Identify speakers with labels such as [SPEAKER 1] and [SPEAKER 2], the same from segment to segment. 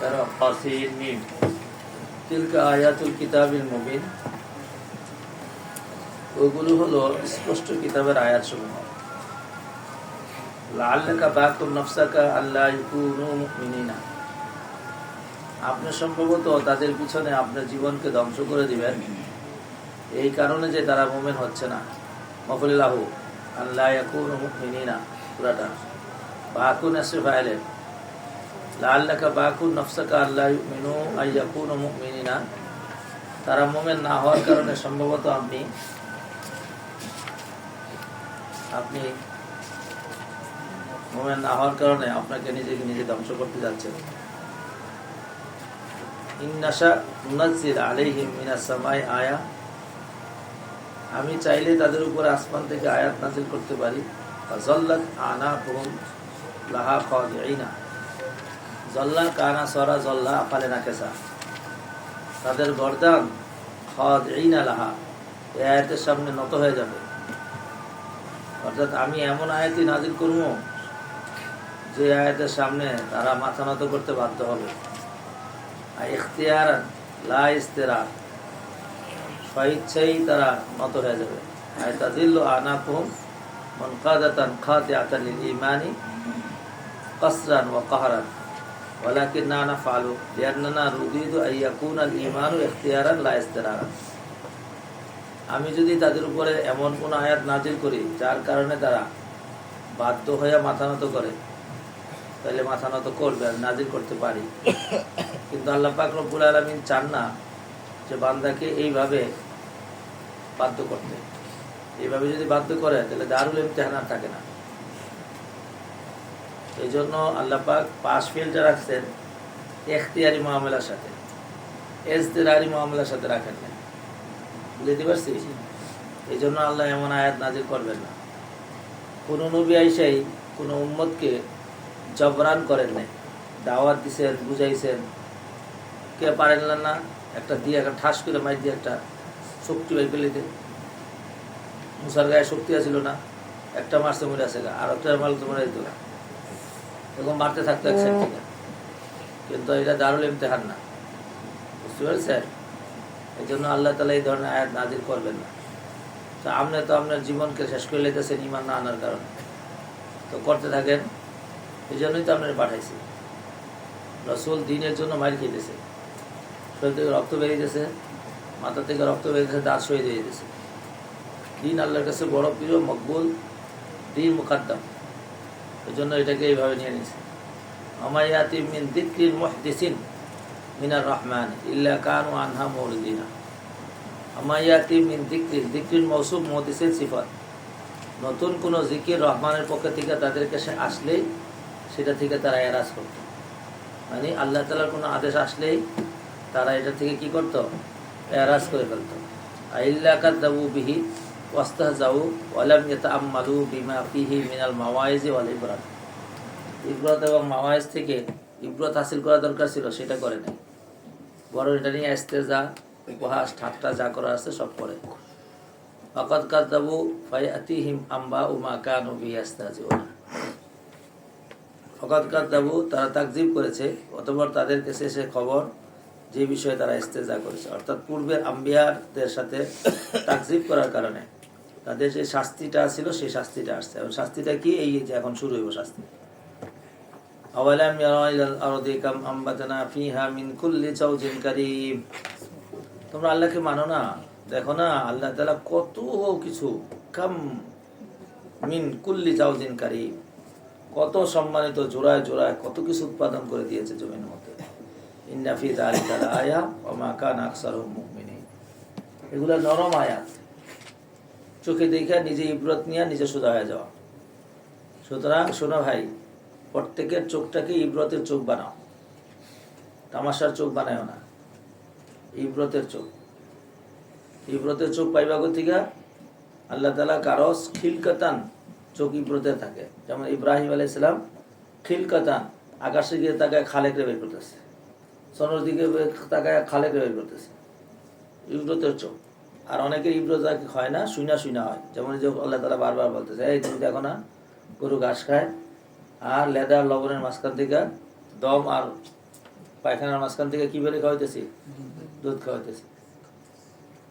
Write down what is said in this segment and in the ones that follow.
[SPEAKER 1] তারা ফাসিল মিম তিলকা আয়াতুল কিতাবিল মুবিন, ওগুলো হলো স্পষ্ট কিতাবের আয়াত সমূহ। লাআল্লাকা বাকুন নাফসাকা আল্লা ইয়াকুনু মুমিনিনা, আপনি সম্ভবত তাদের পিছনে আপনার জীবনকে ধ্বংস করে দিবেন এই কারণে যে তারা মুমিন হচ্ছে না। মফুলিল্লাহু আল্লা ইয়াকুনু মুমিনিনা, পুরাটা বাকুন আসে ফাইলে লাআল্লাকা বাকুন নাফসাকা আল্লা ইউমিনু আইয়াকুনু মুমিনিনা, তারা মুমিন না হওয়ার কারণে সম্ভবত আপনি মুমিন না হওয়ার কারণে আপনাকে নিজেকে নিজে ধ্বংস করতে যাচ্ছেন। ইন্নাশা নুনাজ্জিল আলাইহিম মিনাস সামাই আয়া, আমি চাইলে তাদের উপরে আসমান থেকে আয়াত নাযিল করতে পারি। ফাযাল্লাত আনাকুম লাহা খাদিঈনা, জল্লা কানা সরা জল্লা আফালে নাকেসা, তাদের গর্দান খাদিঈনা লাহা, এই আয়াতের সামনে নত হয়ে যাবে। অর্থাৎ আমি এমন আয়াতই নাযিল করব যে আয়াতের সামনে তারা মাথা নত করতে বাধ্য হবে। ইখতিয়ারান লা ইস্তিরার, স্বেচ্ছায় তারা নত হয়ে যাবে। তাযিল্লু আনাকুম মুনকাদাতান খাতিআতান লিল ঈমানি কসরান ওয়া কাহরান ওয়ালাকিন্না নাফআলু লিআন্নানা নুরিদু আন ইয়াকুনাল ঈমানু ইখতিয়ারান লা ইস্তিরারান, আমি যদি তাদের উপরে এমন কোন আয়াত নাযিল করি যার কারণে তারা বাধ্য হয়ে মাথা নত করে, তাহলে মাথা নত করবে, আমি নাযিল করতে পারি। কিন্তু আল্লাহ পাক রব্বুল আলামিন চান না যে বান্দাকে এইভাবে বাধ্য করতে। এইভাবে যদি বাধ্য করে তাহলে দারুল ইমতিহান আর থাকে না। এই জন্য আল্লাহ পাক পাস ফেলটা রাখছেন ইখতিয়ারি মুআমালার সাথে, ইজতিরারি মুআমালার সাথে রাখেন না। বুঝতে পারছি? এই জন্য আল্লাহ এমন আয়াত নাযিল করবেন না। কোন নবী আইসাই কোন উম্মতকে জবরান করেন নাই, দাওয়াত দিছেন, বুঝাইছেন, কে পারেন না একটা দিয়ে একটা ঠাস করে মাইর দিয়ে একটা শক্তি বাই পেলে দেন। মুসার গায়ে শক্তি আছিল না, একটা মারছে মরে আছে গা, আর একটা মারলে তো মরে যেত না, এরকম মারতে থাকতো এক সাইড থেকে। কিন্তু এটা দারুল ইমতিহান না, বুঝতে পারছেন? এই জন্য আল্লাহ তাআলা এই ধরনের আয়াত নাযিল করবেন না। তো আপনি তো আপনার জীবনকে শেষ করে লেতেছেন ঈমান না আনার কারণে, তো করতে থাকেন। এই জন্যই তো আপনার পাঠাইছি। রাসূল দ্বীনের জন্য মার খেয়েছে, শরীর থেকে রক্ত বেরিয়েছে, মাথা থেকে রক্ত বেরিয়েছে, দাঁত শহীদ হয়ে গেছে। দ্বীন আল্লাহর কাছে বড় প্রিয়, মকবুল, দ্বীন মুকাদ্দাম। এই জন্য এটাকে এইভাবে নিয়ে নিয়েছে। আমায়াতি মিন যিকরিল মুহদিসিন মিনার রহমান ইল্লা কানু আনহা মুরিদিনা। আমায়াতি মিন যিকরিল মওসুফ মুহদিসের সিফাত, নতুন কোন জিকির রহমানের পক্ষ থেকে তাদের কাছে আসলেই সেটা থেকে তারা এরাজ করত। মানে আল্লাহ তাআলার কোনো আদেশ আসলেই তারা এটা থেকে কি করত? এরাজ করে ফেলত। ইল্লা কাযাবু বিহি ওয়াস্তাহজাউ ওয়া লাম ইয়াতাআম্মালু বিমা ফিহি মিনাল মাওয়াইজ ওয়াল ইবরাত, ইবরাত এবং মাওয়াইজ থেকে ইবরাত হাসিল করা দরকার ছিল সেটা করে নাই, বরং এটা নিয়ে ইস্তেজা, উপহাস, ঠাট্টা যা করা আছে সব করে। ফাকাদ কাযাবু ফায়াতিহিম আম্বাউ মা কানু বিহি ইস্তাহজিউন, ফাকাদ কাযাবু, তারা তাকযীব করেছে, অতঃপর তাদের কাছে এসে খবর যে বিষয়ে তারা ইস্তেজা করেছে। অর্থাৎ পূর্বের আম্বিয়াদের সাথে তাকযীব করার কারণে তাদের যে শাস্তিটা ছিল সেই শাস্তিটা আসছে। এবং শাস্তিটা কি? এই যে এখন শুরু হইব শাস্তি। আওয়ালাম ইয়ারা ইলাল আরদি কাম আমবাতানা ফিহা মিন কুল্লি জাওজিন কারীম, তোমরা আল্লাহকে মানো না, দেখো না আল্লাহ তাআলা কত কিছু, কাম মিন কুল্লি জাওজিন কারীম, কত সম্মানিত জোড়ায় জোড়ায় কত কিছু উৎপাদন করে দিয়েছে জমিনের মধ্যে। ইন্না ফি যালিকা লাআয়া ওয়া মা কানা আকসারুহুম মুমিনিন, এগুলা নরম আয়াত, চোখে দেখা নিজে ইবরত নিয়ে নিজে সোজা হয়ে যাওয়া। সুতরাং শোনো ভাই, প্রত্যেকের চোখটাকে ইবরতের চোখ বানাও, তামাশার চোখ বানায়ও না, ইবরতের চোখ। ইবরতের চোখ পাইবা কোথেকে? আল্লাহ তাআলা কারস খিলকাতান চোখ ইবরতের থাকে। যেমন ইব্রাহিম আলাইহিস সালাম খিলকাতান, আকাশে গিয়ে তাকায় খালেকরে বের করতেছে, চন্দ্রের দিকে তাকায় খালেকরে বের করতেছে, ইবরতের চোখ। আর অনেকের ইবরত হয় না, শুনা হয়। যেমন যে আল্লাহ তাআলা বারবার বলতেছে, এই তুমি দেখো না গরু ঘাস খায়, আর লেদার লবণের মাঝখান থেকে দম আর পায়খানার মাঝখান থেকে কি বেড়ে খাওয়াইতেছি? দুধ খাওয়াইতেছি।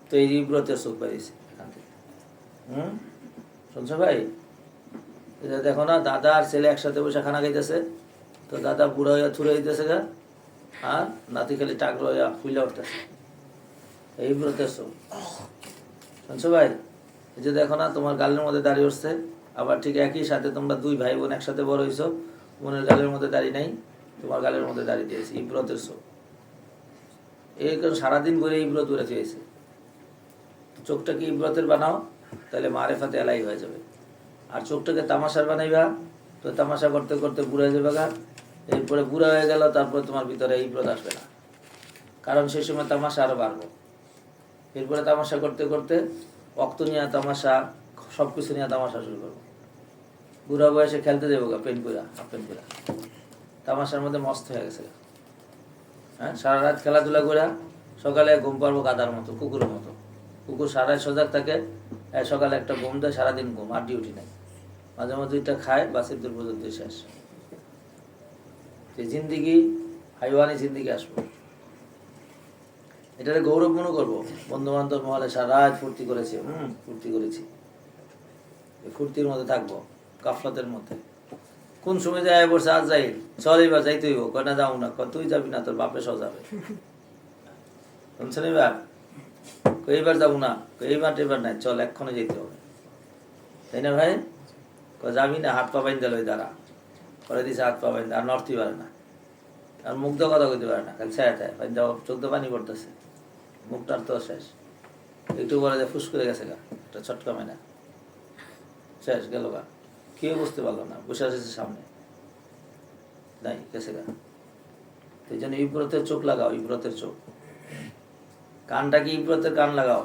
[SPEAKER 1] তো এই ইব্রতের চোখ বেরিয়েছে এখান থেকে। শুনছো ভাই? এটা দেখো না, দাদা আর ছেলে একসাথে বসে খানা খাইতেছে, তো দাদা বুড়া হইয়া থুরে হইতেছে গা, আর নাতি খালি টাকলো হইয়া ফুলে উঠতেছে। এই ব্রতের চোখ। শুনছো ভাই? এই যে দেখো না, তোমার গালের মধ্যে দাঁড়িয়ে উঠছে, আবার ঠিক একই সাথে তোমরা দুই ভাই বোন একসাথে বড় হইছো, বোনের গালের মধ্যে দাঁড়িয়ে নাই, তোমার গালের মধ্যে দাঁড়িয়ে দিয়েছে। ইব্রতের চোখ। এই সারাদিন করে ইব্রত উড়ে হয়েছে। চোখটাকে ইব্রতের বানাও, তাহলে মারেফাতে এলাই হয়ে যাবে। আর চোখটাকে তামাশার বানাইবা, তো তামাশা করতে করতে বুড়া হয়ে যাবে গা। এরপরে বুড়া হয়ে গেল, তারপরে তোমার ভিতরে ইব্রত আসবে না, কারণ সেই সময় তামাশা আরো বাড়বো। এরপরে তামাশা করতে করতে অক্ত নিয়ে তামাশা, সবকিছু নিয়ে তামাশা শুরু করবো। বুড়া বয়সে খেলতে দেবো গা, পেন করে হাফ পেন করে, তামাশার মধ্যে মস্ত হয়ে গেছে। হ্যাঁ, সারা রাত খেলাধুলা করে সকালে ঘুম পারবো গাদার মতো, কুকুরের মতো। কুকুর সারা সজাগ থাকে, সকালে একটা ঘুম দেয়, সারাদিন ঘুম, আর ডিউটি নেই। মাঝে মাঝে দুইটা খায়, বাসের দূর পর্যন্ত শেষ। জিন্দিগি হাইওয়ানি জিন্দিগি আসবো, এটাকে গৌরব মনে করবো। বন্ধু বান্ধব মহলে সারা রাত ফুর্তি করেছি, ফুর্তি করেছি, ফুর্তির মধ্যে থাকবো, গাফলতের মধ্যে। কোন সময় যায় বলছে আজ যাই, চল এবার যাইতে হইব, কয় না যাও না, তুই যাবি না, তোর বাপে সব যাবে। শুনছেন? এবার এইবার যাবো না, এইবার এবার নাই, চল এক্ষণে যেতে হবে, তাই না ভাই? যাবি না, হাত পা বাইন্দা লই দাঁড়া করে দিছে, হাত পা বাইন্দা, আর নড়তে পারে না, আর মুগ্ধ কথা কইতে পারে না, খালি ছায়া থায় বাইন্দা, চোখ দিয়ে পানি পড়তেছে, মুখটার তো শেষ। একটু বলে যে ফুস করে গেছে গা, একটা ছটকা মাইনা, শেষ গেল গা, কেউ বুঝতে পারলো না, বসে আসছে সামনে, নাই গেছে গা। এই জন্য ইব্রতের চোখ লাগাও, ইব্রতের চোখ। কানটাকে ইব্রতের কান লাগাও,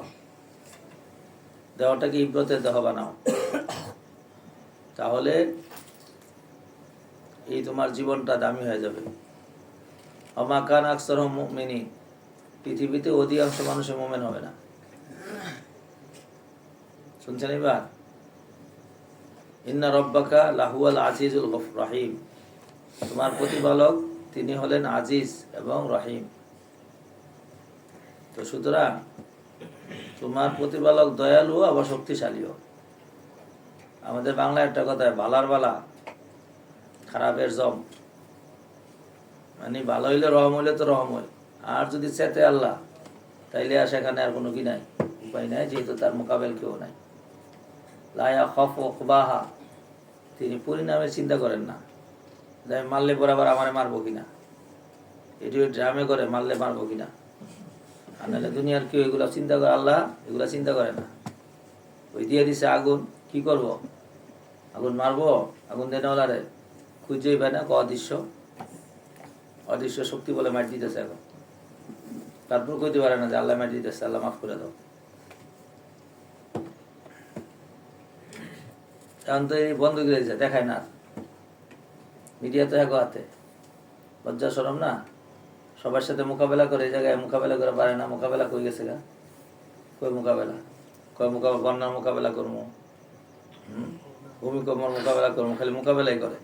[SPEAKER 1] দেহটাকে ইব্রতের দেহ বানাও, তাহলে এই তোমার জীবনটা দামি হয়ে যাবে। আমা কান আকসার মুমিনিন, পৃথিবীতে অধিকাংশ মানুষের মোমেন হবে না। শুনছেন এবার? ইন্না রব্বাকা লাহুয়াল আজিজুল রাহিম, তোমার প্রতিপালক তিনি হলেন আজিজ এবং রহিম। তো সুতরাং তোমার প্রতিপালক দয়ালু আবার শক্তিশালীও। আমাদের বাংলায় একটা কথা, বালার বালা খারাপের জম, মানে ভালো হইলে রহম হইলে তো রহম হয়, আর যদি চেতে আল্লাহ তাইলে আর সেখানে আর কোনো কি নাই, উপায় নাই, যেহেতু তার মোকাবেল কেউ নাই। লায়া খফ ওকবাহা, তিনি পরিণামের চিন্তা করেন না, যে আমি মারলে পরে আবার আমারে মারবো কিনা, এটি ড্রামে করে মারলে মারবো কিনা। আর নাহলে দুনিয়ার কেউ এগুলা চিন্তা করে, আল্লাহ এগুলা চিন্তা করে না। ওই দিয়ে দিছে আগুন, কি করব? আগুন মারবো, আগুন দেনে ওলারে খুঁজেই পায় না, অদৃশ্য, অদৃশ্য শক্তি বলে মার দিতেছে এখন। তারপর কইতে পারে না যে আল্লাহ মার দিতেছে, আল্লাহ মাফ করে দাও। এখন তো এই বন্ধ করে দিচ্ছে, দেখায় না, মিডিয়া তো এক হাতে, লজ্জা শরম না, সবার সাথে মোকাবেলা করে, এই জায়গায় মোকাবেলা করে পারে না। মোকাবেলা কই গেছে গা? কই মোকাবেলা? কয় মোকাবেলা, বন্যার মোকাবেলা করবো, ভূমিকম্পর মোকাবেলা করবো, খালি মোকাবেলাই করে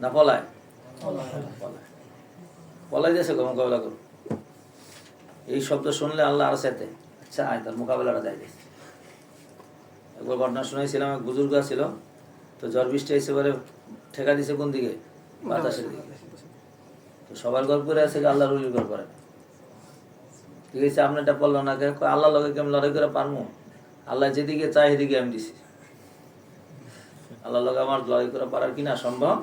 [SPEAKER 1] না, পলায় পলাই দিয়েছে, মোকাবেলা করবো। এই শব্দ শুনলে আল্লাহ আর সাথে, আচ্ছা আয় তার মোকাবেলাটা দেয় দিয়েছে। একবার ঘটনা শুনেছিলাম, এক বুজুর্গ ছিল, তো ঝড় বৃষ্টি এসে পরে ঠেকা দিছে কোন দিকে? বাতাসের দিকে। তো সবার গল্প করে আছে, আল্লাহ রুলির গল্প করে না। ঠিক আছে, আপনারটা পড়লো না, আল্লাহ লগে কেমন লড়াই করে পারবো? আল্লাহ যেদিকে চাই সেদিকে আমি দিছি, আল্লাহ লগে আমার লড়াই করে পারার কিনা সম্ভব।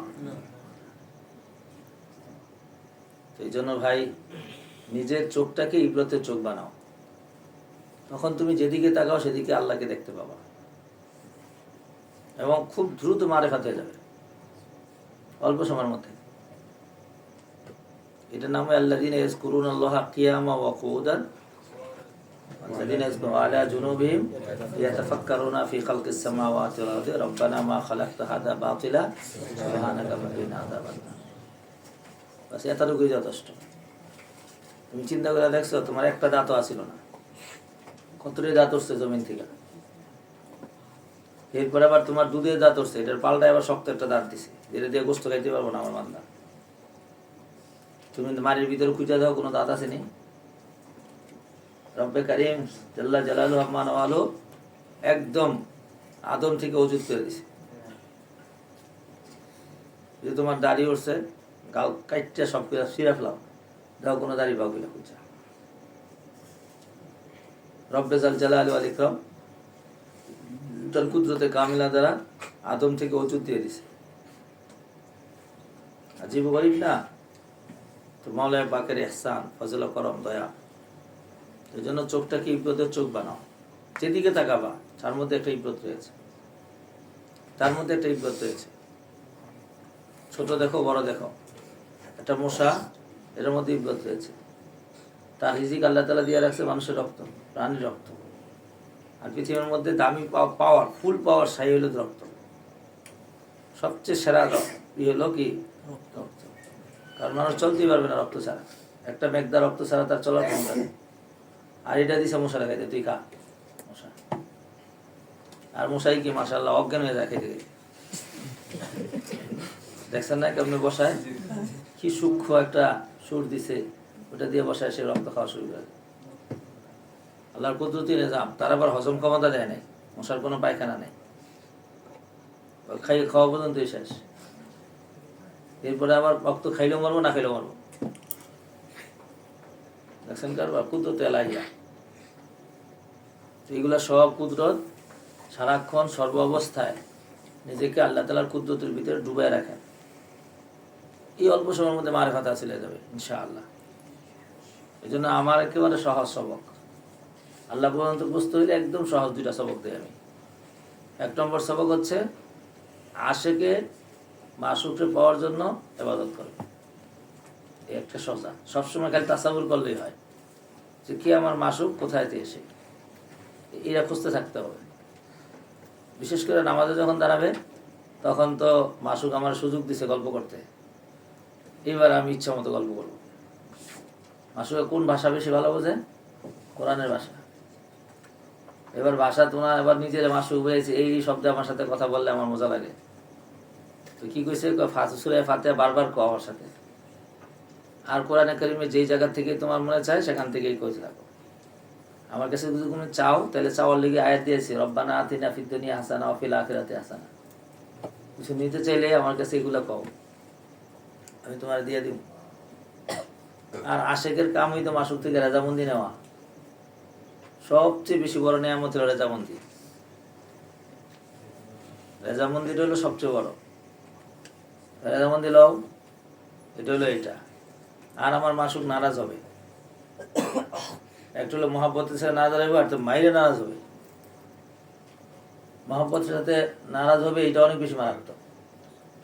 [SPEAKER 1] এই জন্য ভাই, নিজের চোখটাকে ইব্রতের চোখ বানাও, তখন তুমি যেদিকে তাকাও সেদিকে আল্লাহকে দেখতে পাবা, এবং খুব দ্রুত মারেফাত হয়ে যাবে অল্প সময়ের মধ্যে। এটার নাম আল্লাযীনা ইয়াযকুরুনাল্লাহা কিয়ামান ওয়া কুউদান ওয়াল্লাযীনা ইয়াযকুরুনা আলা জুনুবিহিম ইয়াতাফাক্কারুনা ফি খালকিস সামাওয়াতি ওয়াল আরদি রাব্বানা মা খালাকতা হাযা বাতিলা সুবহানাকা ফাকিনা আযাবান নার। বাস এতটুকুই যথেষ্ট। তুমি চিন্তা করে দেখছো, তোমার একটা দাঁতও আসিল না, কতটি দাঁত উঠছে জমিন থেকে। এরপরে আবার তোমার দুধের দাঁত উঠছে, এটার পাল্টায় আবার শক্ত একটা দাঁত দিছে, যেটা দিয়ে গোস্ত খাইতে পারবো না আমার বান্দা। তুমি মাটির ভিতরে খুঁজে দাও, কোনো দাঁত আসেনি? রব্বে কারিম জাল্লা জালালু আম্মান আলো একদম আদম থেকে অজুত করে দিছে। যে তোমার দাড়ি উঠছে, গাল কাইটটা সব কিছু ছিঁড়ে ফেলাও, দাও কোনো দাড়ি পাও কিনা খুঁজা। রব্বে জাল জালালু আল ইকরাম তার কুদরতে কামিলা দ্বারা আদম থেকে অজুত দিয়ে দিছে। আজীব গরিব না? তো মাওলানা পাকের ইহসান, ফজল করম, দয়া। এই জন্য চোখটাকে ইব্রতের চোখ বানাও, যেদিকে তাকাবা তার মধ্যে একটা ইব্রত রয়েছে, তার মধ্যে একটা ইব্রত রয়েছে। ছোট দেখো বড় দেখো, একটা মশা, এর মধ্যে ইব্রত রয়েছে। তার রিজিক আল্লাহ তাআলা দিয়ে রাখছে মানুষের রক্ত, প্রাণীর রক্ত। আর পৃথিবীর মধ্যে দামি পাওয়ার, ফুল পাওয়ার সাই হলো রক্ত। সবচেয়ে সেরা হলো কি? রক্ত। কারণ মানুষ চলতেই পারবে না রক্ত ছাড়া, একটা মেঘদা রক্ত ছাড়া তার চলার ক্ষমতা নেই। আর এটা দিছে মশা খাইতে, তুই খা মশা। আর মশাই কি মাশাআল্লাহ অজ্ঞান হয়ে যায় খেতে খেতে। দেখছেন না কেমন বসায়, কি সূক্ষ্ম একটা সুর দিছে, ওটা দিয়ে বসায় সে রক্ত খাওয়া শুরু করে। আল্লাহর কুদরতি নিজাম। তার আবার হজম ক্ষমতা দেয় নাই, মশার কোনো পায়খানা নেই, খাওয়া পর্যন্তই শেষ। এরপরে আবার রক্ত খাইলেও মারবো, না খাইলেও মারবো। দেখছেন কারবার কুদরত এলাহিয়া। এইগুলা সব কুদরত, সারাক্ষণ সর্ব অবস্থায় নিজেকে আল্লাহ তাআলার কুদরতের ভিতরে ডুবাই রাখেন। এই অল্প সময়ের মধ্যে মারিফাত হাসিল হয়ে যাবে ইনশাআল্লাহ। এই জন্য আমার একেবারে সহজ সবক, আল্লাহ পর্যন্ত বুঝতে হইলে একদম সহজ দুইটা সবক দিই আমি। 1 নম্বর সবক হচ্ছে আশেকে মাসুককে পাওয়ার জন্য ইবাদত করবে। এই একটা সোজা, সবসময় খালি তাসাব্বুর করলেই হয় যে কি আমার মাসুক কোথায় এসে, এরা খুঁজতে থাকতে হবে। বিশেষ করে নামাজে যখন দাঁড়াবে তখন তো মাসুক আমার সুযোগ দিছে গল্প করতে, এবার আমি ইচ্ছা মতো গল্প করবো। মাসুকে কোন ভাষা বেশি ভালো বোঝে? কোরআনের ভাষা। এবার ভাষা তোমার এবার নিজের মাসুক হয়েছে, এই শব্দে আমার সাথে কথা বললে আমার মজা লাগে। তো কি কইছে? সূরা ফাতিহা বারবার কও আমার সাথে। আর কোরআনে কারিমে যেই জায়গা থেকে তোমার মনে চায় সেখান থেকেই কইতে থাকো। আমার কাছে যদি তুমি চাও তাহলে চাওয়ার লেগে আয়াত দিয়েছি, রব্বানা আতিনা ফিদ দুনিয়া হাসানা ওয়া ফিল আখিরাতি হাসানা। কিছু নিতে চাইলে আমার কাছে এগুলা কও, আমি তোমার দিয়ে দিব। আর আশেকের কামই তো মাসুক থেকে রেজামন্দি নেওয়া। সবচেয়ে বেশি বড় নিয়ামত হলো রেজামন্দি। রেজামন্দিটা হলো সবচেয়ে বড়। রেজামন্দি লও, এটা হলো এটা। আর আমার মাসুক নারাজ হবে। একটা হলো মহাব্বতের সাথে নারাজ হবে, আর তো মাইরে নারাজ হবে। মহাব্বতের সাথে নারাজ হবে, এটা অনেক বেশি মারাত্মক।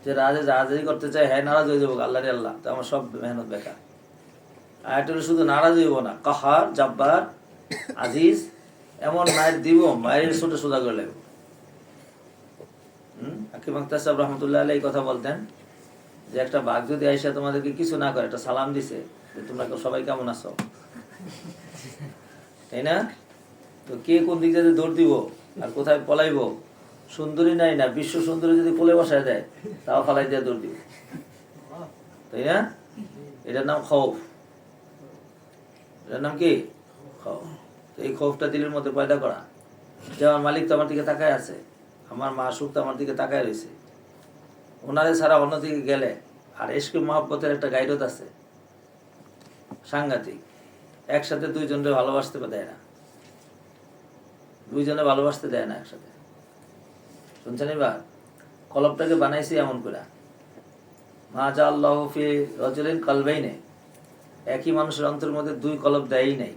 [SPEAKER 1] যে রাজে জাহাজারি করতে চায়, হ্যাঁ নারাজ হয়ে যাবো, আল্লাহ রে আল্লাহ, তো আমার সব মেহনত বেকার। আর একটা হলো শুধু নারাজ হইব না, কাহার, জাব্বার, আজিজ, এমন মায়ের দিব, মায়ের ছোট সোজা করে লাগবে। হাকিম আখতার সাহেব রহমতুল্লাহ আলাইহি এই কথা বলতেন যে একটা বাঘ যদি আইসা তোমাদেরকে কিছু না করে, একটা সালাম দিছে যে তোমরা সবাই কেমন আছো, তাই না? তো কে কোন দিক দিয়ে দৌড় দিব আর কোথায় পলাইব, সুন্দরী নাই না বিশ্ব সুন্দরী যদি কোলে বসায় দেয় তাও ফালাই দিয়ে দৌড় দিব, তাই না? এটার নাম খৌফ। এটার নাম কি? খৌফ। এই খৌফটা দিলের মধ্যে পয়দা করা যে আমার মালিক তো আমার দিকে তাকায় আছে, আমার মাসুক তো আমার দিকে তাকায় রয়েছে, ওনারে ছাড়া অন্যদিকে গেলে। আর ইশকে মহব্বতের একটা গাইডত আছে সাংঘাতিক। একসাথে দুইজনকে ভালোবাসতে দেয় না, দুইজনে ভালোবাসতে দেয় না একসাথে। শুনছেন? এবার কলবটাকে বানাইছি এমন করে, মা জা আল্লাহু ফি রাজুলিন কলবাইনে, একই মানুষের অন্তরের মধ্যে দুই কলব দেয়ই নাই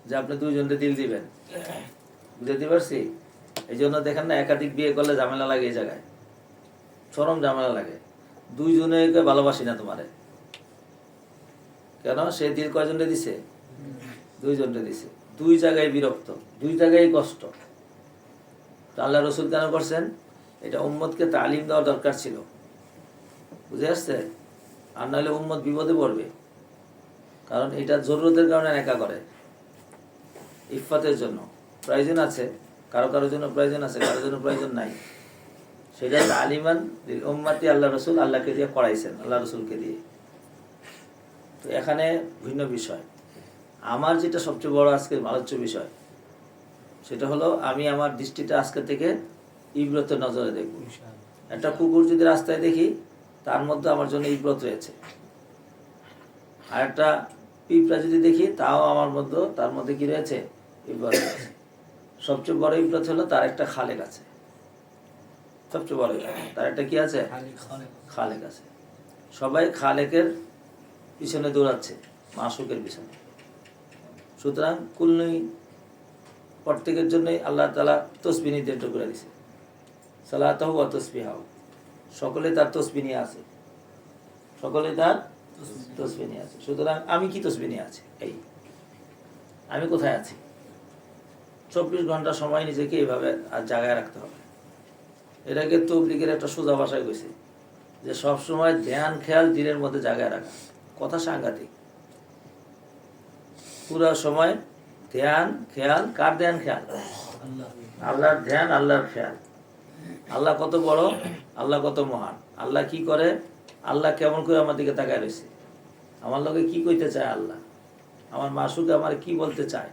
[SPEAKER 1] যে আপনি দুইজনকে দিল দিবেন। বুঝতে পারছি? এই জন্য দেখেন না, একাধিক বিয়ে করলে ঝামেলা লাগে, এই জায়গায় চরম ঝামেলা লাগে। দুইজনে ভালোবাসি না তোমারে, কেন? সে দিল কয়জনকে দিছে? দুইজনকে দিছে। দুই জায়গায় বিরক্ত, দুই জায়গায় কষ্ট। আল্লাহ রসুল কেন করছেন? এটা উম্মতকে তালিম দেওয়া দরকার ছিল, বুঝে আসছে? আর নাহলে উম্মত বিপদে পড়বে। কারণ এটা জরুরতের কারণে একা করে, ইফাতের জন্য প্রয়োজন আছে, কারো কারোর জন্য প্রয়োজন আছে, কারোর জন্য প্রয়োজন নাই। সেটা তালিমান উম্মতি আল্লাহ রসুল আল্লাহকে দিয়ে করাইছেন, আল্লাহ রসুলকে দিয়ে। তো এখানে ভিন্ন বিষয়। আমার যেটা সবচেয়ে বড় আজকের আলোচ্য বিষয় সেটা হলো আমি আমার দৃষ্টিটা আজকে থেকে ইব্রতের নজরে দেখব। একটা কুকুর যদি রাস্তায় দেখি তার মধ্যে আমার জন্য ইব্রত রয়েছে, আর একটা পিঁপড়া যদি দেখি তাও আমার মধ্যে তার মধ্যে কি রয়েছে, ইব্রত রয়েছে। সবচেয়ে বড় ইব্রত হলো তার একটা খালেক আছে, সবচেয়ে বড় তার একটা কি আছে, খালেক আছে। সবাই খালেকের পিছনে দৌড়াচ্ছে, মাসুকের পিছনে। সুতরাং কুল্লুই প্রত্যেকের জন্যই আল্লাহ তাআলা তসবিহ নির্ধারিত করে দিয়েছে, সালাতাহু ওয়া তাসবিহাহু, সকলে তার তসবিহ নিয়ে আছে, সকলে তার তসবিহ নিয়ে আছে। সুতরাং আমি কি তসবিহ নিয়ে আছি, এই আমি কোথায় আছি? 24 ঘন্টা সময় নিজেকে এইভাবে আর জায়গায় রাখতে হবে। এটাকে তবলিগের একটা সোজা ভাষায় কইছে যে সবসময় ধ্যান খেয়াল দিনের মধ্যে জায়গায় রাখা। কথা সাংঘাতিক। পুরো সময় ধ্যান খেয়াল, কার ধ্যান খেয়াল? আল্লাহর ধ্যান, আল্লাহর খেয়াল। আল্লাহ কত বড়, আল্লাহ কত মহান, আল্লাহ কি করে, আল্লাহ কেমন করে আমার দিকে তাকায় রয়েছে, আমার লোকে কি কইতে চায় আল্লাহ, আমার মাসুকে আমার কি বলতে চায়।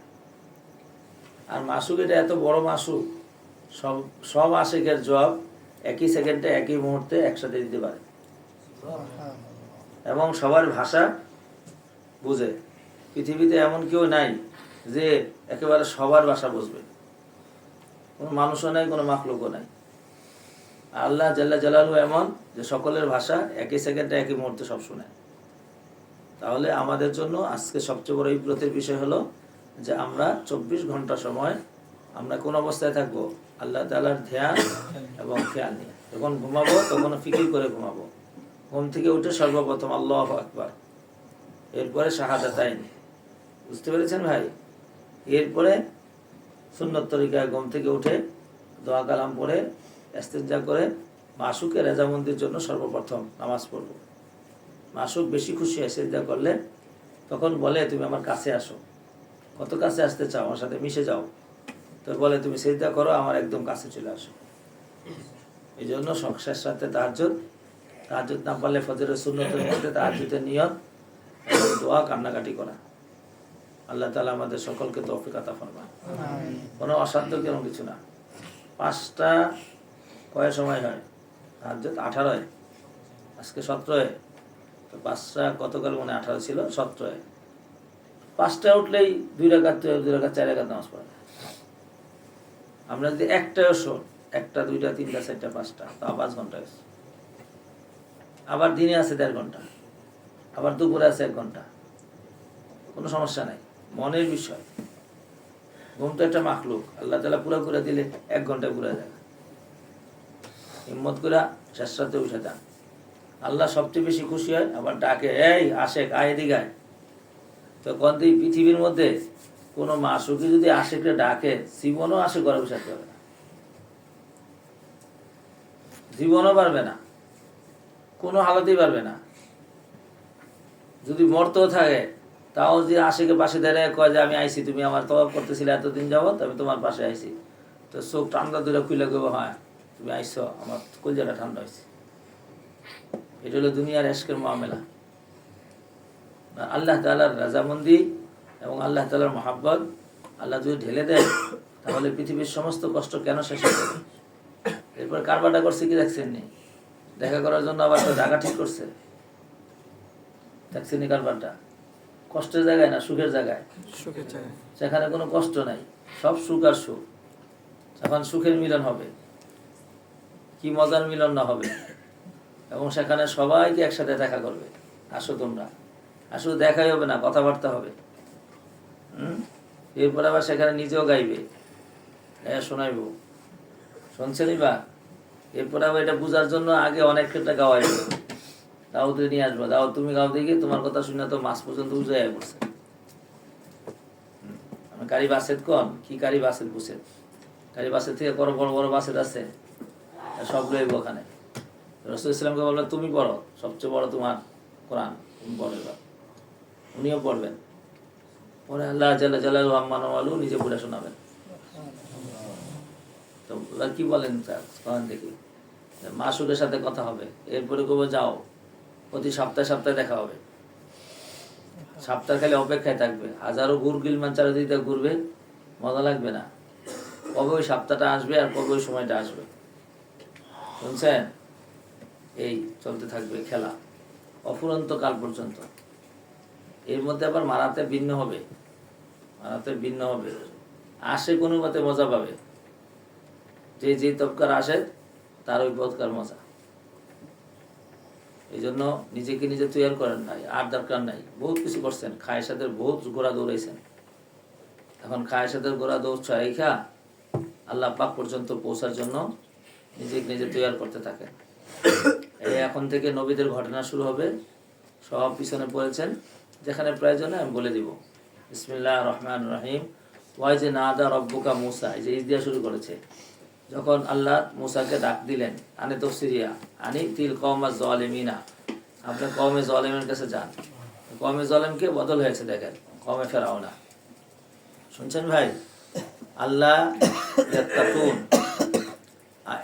[SPEAKER 1] আর মাসুক এটা এত বড় মাসুক, সব আশিকের জবাব একই সেকেন্ডে একই মুহূর্তে একসাথে দিতে পারে এবং সবার ভাষা বুঝে। পৃথিবীতে এমন কেউ নাই যে একেবারে সবার ভাষা বুঝবে, কোনো মানুষও নাই, কোনো মাখলুকও নাই। আল্লাহ জাল্লা জালালু এমন যে সকলের ভাষা একই সেকেন্ডে একই মুহূর্তে সব শুনে। তাহলে আমাদের জন্য আজকে সবচেয়ে বড় ইব্রতের বিষয় হলো যে আমরা 24 ঘন্টা সময় আমরা কোন অবস্থায় থাকবো, আল্লাহ তাআলার ধ্যান এবং খেয়াল নিয়ে। যখন ঘুমাবো তখন ফিকির করে ঘুমাবো। ঘুম থেকে উঠে সর্বপ্রথম আল্লাহু আকবার, এরপরে শাহাদাতাইন, বুঝতে পেরেছেন ভাই? এরপরে সুন্নত তরিকায় ঘুম থেকে উঠে দোয়া কালাম পড়ে ইস্তেনজা করে মাসুকের রেজামন্দির জন্য সর্বপ্রথম নামাজ পড়ব। মাসুক বেশি খুশি হয় সিজদা করলে, তখন বলে তুমি আমার কাছে আসো। কত কাছে আসতে চাও, আমার সাথে মিশে যাও। তো বলে তুমি সিজদা করো, আমার একদম কাছে চলে আসো। এই জন্য শখসের সাথে তাহাজ্জুদ, তাহাজ্জুদ না পারলে ফজরের সুন্নতের মধ্যে তাহাজ্জুদের নিয়ত এবং দোয়া কান্নাকাটি করা। আল্লাহ তাআলা আমাদের সকলকে তৌফিক আতা ফরমান। কোনো অসাধ্য কোনো কিছু না। 5টা কয় সময় হয় তাহাজ্জুদ? 18 আজকে 17। তো 5টা গতকাল মনে 18 ছিল, 17। 5টায় উঠলেই 2 রাকাত 4 রাকাত নামাজ পড়া যায়। আমরা যদি একটাও শোন, 1টা 2টা 3টা 4টা 5টা, তা 5 ঘন্টা আছে। আবার দিনে আছে 1.5 ঘন্টা, আবার দুপুরে আছে 1 ঘন্টা, কোনো সমস্যা নাই। মনের বিষয়। ঘুম তো একটা মাখলুক, আল্লাহ তাআলা পুরা করে দিলে 1 ঘন্টায় পুরা যায়। হিম্মত করে শেষ রাতে উঠে যান। আল্লাহ সবচেয়ে বেশি খুশি হয়, আবার ডাকে, এই আশেক আয় এদিকে আয়। তো কোনটি পৃথিবীর মধ্যে কোনো মাসুকি যদি আশেককে ডাকে, জীবনও আশেক ঘরে বসে থাকতে হবে না, জীবনও পারবে না, কোনো হালতেই পারবে না। যদি মরতেও থাকে তাও যে আশেকে পাশে দাঁড়িয়ে কয় যে আমি আইছি, তুমি আমার তওয়াব করতেছিলে এতদিন যাবত, আমি তোমার পাশে আইছি। তো চোখ ঠান্ডা ধরে খুলে গেব, হ্যাঁ তুমি আইসো, আমার কলজাটা ঠান্ডা হয়েছে। এটা হলো দুনিয়ার এশকের মামলা। আল্লাহ তাআলার রাজামন্দি এবং আল্লাহ তাআলার মহাব্বত আল্লাহ যদি ঢেলে দেয়, তাহলে পৃথিবীর সমস্ত কষ্ট কেন শেষ হয়ে যাবে? এরপর কারবারটা করছে কি দেখছেন নি? দেখা করার জন্য আবার একটা জায়গা ঠিক করছে, দেখছেন নি কারবারটা? কষ্টের জায়গায় না, সুখের জায়গায়। সেখানে কোনো কষ্ট নাই, সব সুখ আর সুখ। এখন সুখের মিলন হবে, কি মজার মিলন না হবে। এবং সেখানে সবাইকে একসাথে দেখা করবে, আসো তোমরা, আসলে দেখাই হবে না, কথাবার্তা হবে। এরপর আবার সেখানে নিজেও গাইবে, শোনাইব, শুনছেনই বা। এরপর আবার এটা বুঝার জন্য আগে অনেক ক্ষেত্রে গাওয়াইবে, দাওতে নিয়ে আসবো, দাও তুমি গাও দেখি, তোমার কথা শুনে তো মাছ পর্যন্ত উজায় পড়ছে। আমি কারি বাসেত কন কি, কারি বাসেত বুঝেন, কারি বাসের থেকে বড় বড় বড় বাসেত আছে, সবগুলো ওখানে। রাসূল ইসলামকে বললেন তুমি পড়ো, সবচেয়ে বড় তোমার কোরআন, তুমি পড়ো। এবার উনিও পড়বেন, পরে আল্লাহ জাল্লা জালালু আম্মান ওয়ালু নিজে পড়ে শোনাবেন। তো কি বলেন কোরআন দেখি, মাসুকের সাথে কথা হবে। এরপরে কবে যাও, প্রতি সপ্তাহে সপ্তাহে দেখা হবে। সাপটা খালি অপেক্ষায় থাকবে, হাজারো গিলমান চারিদিকে ঘুরবে, মজা লাগবে না। কবে ওই সপ্তাহটা আসবে আর কবে ওই সময়টা আসবে, শুনছেন? এই চলতে থাকবে খেলা অফুরন্ত কাল পর্যন্ত। এর মধ্যে আবার মারাতে ভিন্ন হবে, মারাতে ভিন্ন হবে। আসে কোনো মতে মজা পাবে, যে যে তবকার আসে তার ওই পদকার মজা। এই জন্য নিজেকে নিজে তৈরি করেন নাই, আর দরকার নাই। বহুত কিছু করছেন, খায়ের সাথে বহুত গোড়া দৌড়াইছেন। এখন খায়ের সাথে গোড়া দৌড় ছড়াইখা আল্লাহ পাক পর্যন্ত পৌঁছার জন্য নিজেকে নিজে তৈরি করতে থাকেন। এই এখন থেকে নবীদের ঘটনা শুরু হবে, সব পিছনে পড়েছেন। যেখানে প্রয়োজনে আমি বলে দিব। বিসমিল্লাহির রহমানির রহিম। ওয়াই যে নাদা রব্বুকা মুসা, এই যে ইস দিয়া শুরু করেছে। যখন আল্লাহ মুসাকে ডাক দিলেন, আনে তফসিরিয়া আনি তিল কওমা যালিমিনা, আপনি কওমে জালিমের কাছে যান। কওমে জালিমকে বদল হয়েছে, দেখেন, কওমে ফেরাউনা। শুনছেন ভাই? আল্লাহ ইয়াত্তাকুন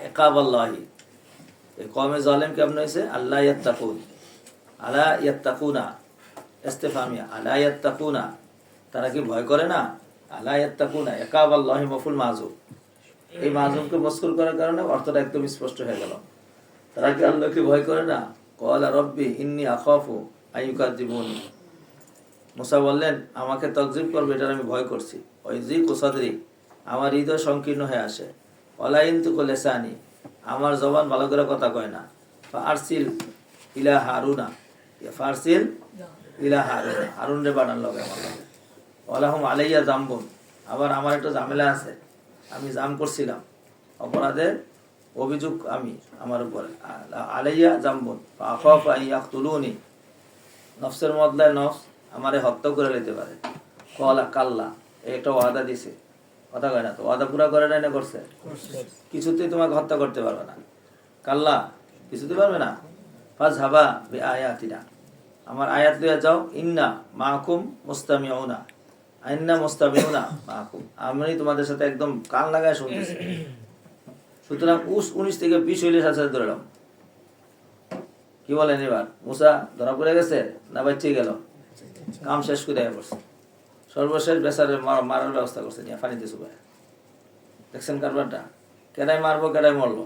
[SPEAKER 1] ইকাবাল্লাহি, এই কওমে জালিম কেমন হয়েছে? আল্লাহ ইয়াত্তাকুন, আলা ইয়াত্তাকুনা ইস্তিফামিয়া, আলা ইয়াত্তাকুনা, তারা কি ভয় করে না? আলা ইয়াত্তাকুনা ইকাবাল্লাহি মাফুল মাযুব, এই মাযুবকে মজকুর করার কারণে অর্থটা একদম স্পষ্ট হয়ে গেল। তারা কি আল্লাহকে ভয় করে না? ক্বালা রব্বি ইন্নী আখাফু আইয়ুকাযযিবুনি, মুসা বললেন আমাকে তাকযীব করবে, এটার আমি ভয় করছি। ওয়াইযিকু সাদরি, আমার হৃদয় সংকীর্ণ হয়ে আসে। ওয়ালা ইয়ানতিকু লিসানি, আমার জবান ভালো করে কথা কয় না। ফারসিল ইলা হারুনা, ফারসিল ইলা হারুনা, হারুন রে বানান লগে আমার লগে। ওয়ালাহুম আলাইয়া যামবুন, আবার আমার একটা ঝামেলা আছে, আমি জাম করছিলাম, অপরাধের অভিযোগ আমি আমার উপরে। আলাইয়া যামবুন ফাখাফু আন ইয়াকতুলুনি, নফসের বদলায় নফস আমারে হত্যা করে নিতে পারে। কলা কাল্লা, একটা ওয়াদা দিছে, কথা কয় না তো, ওয়াদা পুরা করে নাই না করছে? কিছুতেই তোমাকে হত্যা করতে পারবে না। কাল্লা, কিছুতে পারবে না। ফাযহাবা বিআয়াতিনা, আমার আয়াত লইয়া যাও। ইন্না মাআকুম মুস্তামিউনা, ইন্না মুস্তামিউনা মাআকুম, আমি তোমাদের সাথে একদম কান লাগায় শুনতেছি। সুতরাং 19 থেকে 20 হইলে সাথে ধরলাম। কি বলেন এবার? মুসা ধরা পড়ে গেছে না বাচ্চি গেল? কাম শেষ করে পড়ছে, সর্বশেষ বেচারে মারার ব্যবস্থা করছে, নিয়ে ফানিতে চুবাই। দেখছেন কারবারটা? কেডাই মারবো কেডাই মরলো।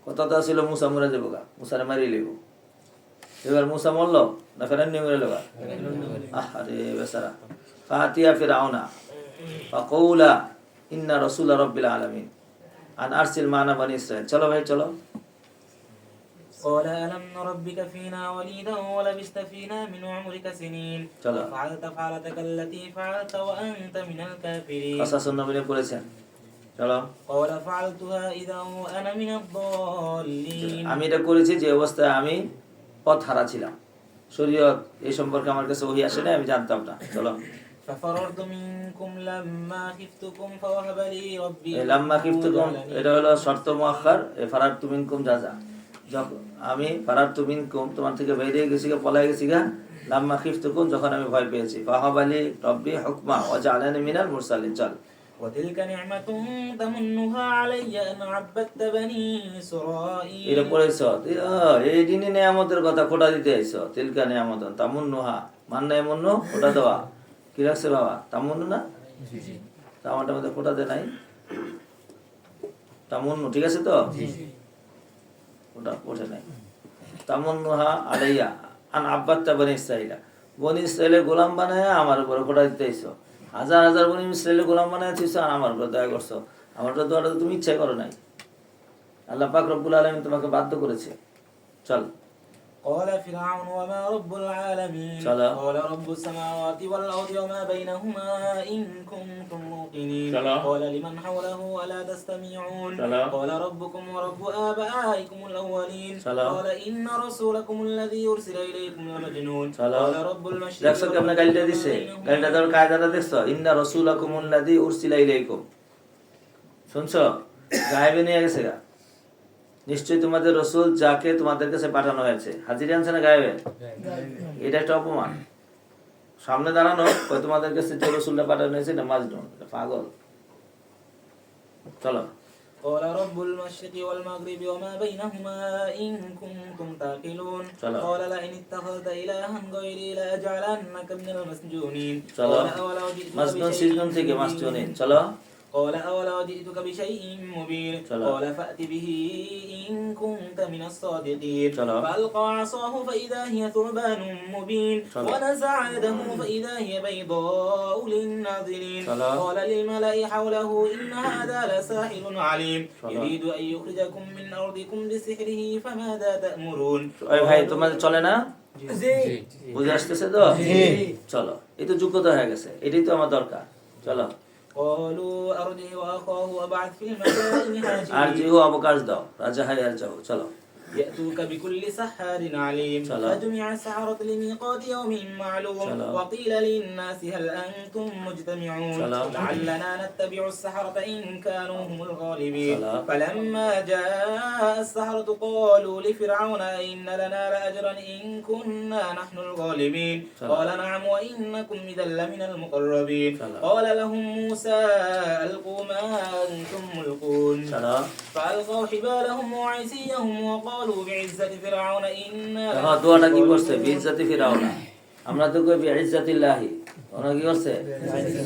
[SPEAKER 1] কথা ছিল মুসা মরে যাবো গা, মুসারে মারিয়ে লিব। এবার মুসা মরলো না ফেরান নিয়ে মরে লোগা? আরে বেচারা। ফাতিয়া ফিরআউনা ফাকাউলা ইন্না রাসূলা রাব্বিল আলামিন আন আরসিল মানা বনি ইসরাইল। চলো ভাই চলো।
[SPEAKER 2] قال ألم نربك فينا وليدا ولبثت فينا من عمرك سنين وفعلت فعلتك التي فعلت وأنت من الكافرين
[SPEAKER 1] قصص النبي পড়েছেন। চলো।
[SPEAKER 2] قال فعلتها إذا وأنا من الضالين,
[SPEAKER 1] আমি এটা করেছি যে অবস্থায় আমি পথ হারা ছিলাম, শরীয়ত এই সম্পর্কে আমার কাছে ওহী আসে না, আমি জানতাম না। চলো।
[SPEAKER 2] ففررت منكم لما خفتكم فوهب لي ربي
[SPEAKER 1] লাম্মা খিফতুকুম, এটা হলো শর্ত মুআক্খার। ফারারতু মিনকুম জাযা, যখন আমি ফারারতু মিনকুম তোমার থেকে বাইরে গেছি গা, পলায় গেছি গা। লাম্মা খিফতুকুম, যখন আমি ভয় পেয়েছি। ফাওয়াহাব লি রব্বি হুকমা ওয়া জাআলানি মিনাল মুরসালিন। চল।
[SPEAKER 2] وتلك نعمة تمنها علي أن عبدت بني إسرائيل,
[SPEAKER 1] এটা পড়েছ, এই দিনই নিয়ামতের কথা খোটা দিতে আইছো। তিলকা নিয়ামতন তামুন্নুহা, মান্না এমন্ন খোটা দেওয়া। কি রাখছে বাবা? তামুন্নু না? তামাটার মধ্যে খোটা দেয় নাই, তামুন্নু, ঠিক আছে তো? ওটা ওঠে নাই। তামুন্নুহা আলাইয়া আন আব্বাত্তা বনি ইসরাইলা, বনি ইসরাইলের গোলাম বানায় আমার উপরে খোটা দিতে আইছো। হাজার হাজার বনি ইসরাইলের গোলাম বানায় দিয়েছো আর আমার উপরে দয়া করছো। আমার তো দোয়াটা তুমি ইচ্ছাই করো নাই, আল্লাহ পাক রব্বুল আলামিন তোমাকে বাধ্য করেছে। চল।
[SPEAKER 2] قال فرعون وما رب العالمين قال رب السماوات والأرض وما بينهما إن كنتم موقنين قال لمن حوله ألا تستمعون قال ربكم ورب آبائكم الأولين قال إن رسولكم الذي أرسل إليكم لمجنون قال رب المشرق
[SPEAKER 1] দেখছো কেমনে গালিটা দিছে? গালিটা দেওয়ার কায়দাটা দেখছো? ইন্না রাসূলাকুম আল্লাযী উরসিলা ইলাইকুম। শুনছো? গায়েবে নিয়ে গেছে গা। নিশ্চয়ই তোমাদের রসুল যাকে তোমাদের কাছে পাঠানো হয়েছে। হাজির আনছে না গায়েবে? এটা একটা অপমান। সামনে দাঁড়ানো তোমাদের কাছে যে রসুলটা পাঠানো হয়েছে না মাজনুন, পাগল। চলো।
[SPEAKER 2] قال رب المشرق والمغرب وما بينهما إن كنتم تعقلون قال لئن اتخذت إلها غيري لأجعلنك من المسجونين قال أولو جئتك بشيء مبين قال فأت به إن كنت من الصادقين فألقى عصاه فإذا هي ثعبان مبين ونزع يده فإذا هي بيضاء للناظرين قال للملأ حوله إن هذا لساحر عليم يريد أن يخرجكم من أرضكم بسحره فماذا تأمرون
[SPEAKER 1] ভাই তোমাদের চলে না বুঝে আসতেছে তো চলো এই তো যোগ্যতা হয়ে গেছে এটাই তো আমার দরকার চলো
[SPEAKER 2] قالوا أرجه وأخاه وابعث في المدائن حاشرين
[SPEAKER 1] আরজিহু অবকাশ দাও রাজা হাই আর যাও চলো
[SPEAKER 2] يأتوك بكل سحار عليم فجمع السحرة لميقات يوم معلوم وقيل للناس هل أنتم مجتمعون لعلنا نتبع السحرة إن كانوا هم الغالبين فلما جاء السحرة قالوا لفرعون إن لنا لأجرا إن كنا نحن الغالبين قال نعم وإنكم إذا لمن المقربين قال لهم موسى ألقوا ما أنتم ملقون فألقوا حبالهم وعصيهم وقالوا بعزة فرعون إنا
[SPEAKER 1] দোয়াটা কি করছে বিইজ্জতি ফিরাউন আমরা তো কই বিইজ্জাতিল্লাহি ওরা কি করছে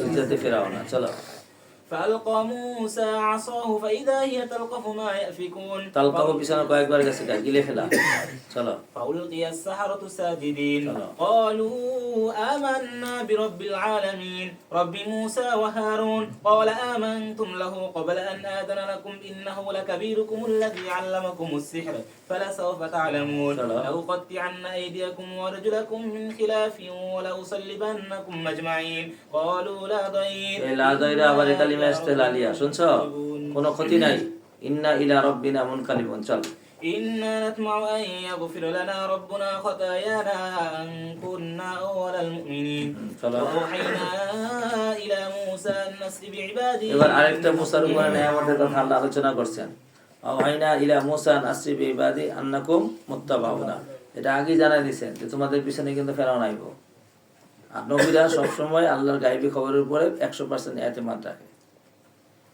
[SPEAKER 1] বিইজ্জতি ফিরাউন চলো
[SPEAKER 2] فألقى موسى عصاه فإذا هي تلقف ما يأفكون
[SPEAKER 1] তালকাও পিছনে কয়েকবার গেছে গিলে ফেলা চলো
[SPEAKER 2] فألقي السحرة ساجدين قالوا آمنا برب العالمين رب موسى وهارون قال آمنتم له قبل أن آذن لكم إنه لكبيركم الذي علمكم السحر فلسوف تعلمون لأقطعن أيديكم وأرجلكم من خلاف ولأصلبنكم أجمعين قالوا لا ضير
[SPEAKER 1] আবার কালিমা ইস্তেলালিয়া শুনছো কোনো ক্ষতি নাই ইন্না ইলা রাব্বিনা মুনকালিবুন চল
[SPEAKER 2] إنا نطمع أن يغفر لنا ربنا خطايانا أن كنا أول المؤمنين وأوحينا إلى موسى أن نسر بعبادي
[SPEAKER 1] এবার আরেকটা মুসার উপরে নিয়ামতের কথা আল্লাহ আলোচনা করছেন ওয়াহাইনা ইলা মুসা আন আসরি বিইবাদি আন্নাকুম মুত্তাবাউনা এটা আগে জানাই দিয়েছেন যে তোমাদের পিছনে কিন্তু ফেরাউন আইবো আর নবীরা সবসময় আল্লাহর গায়বী খবরের উপরে 100% ইতিমাদ রাখে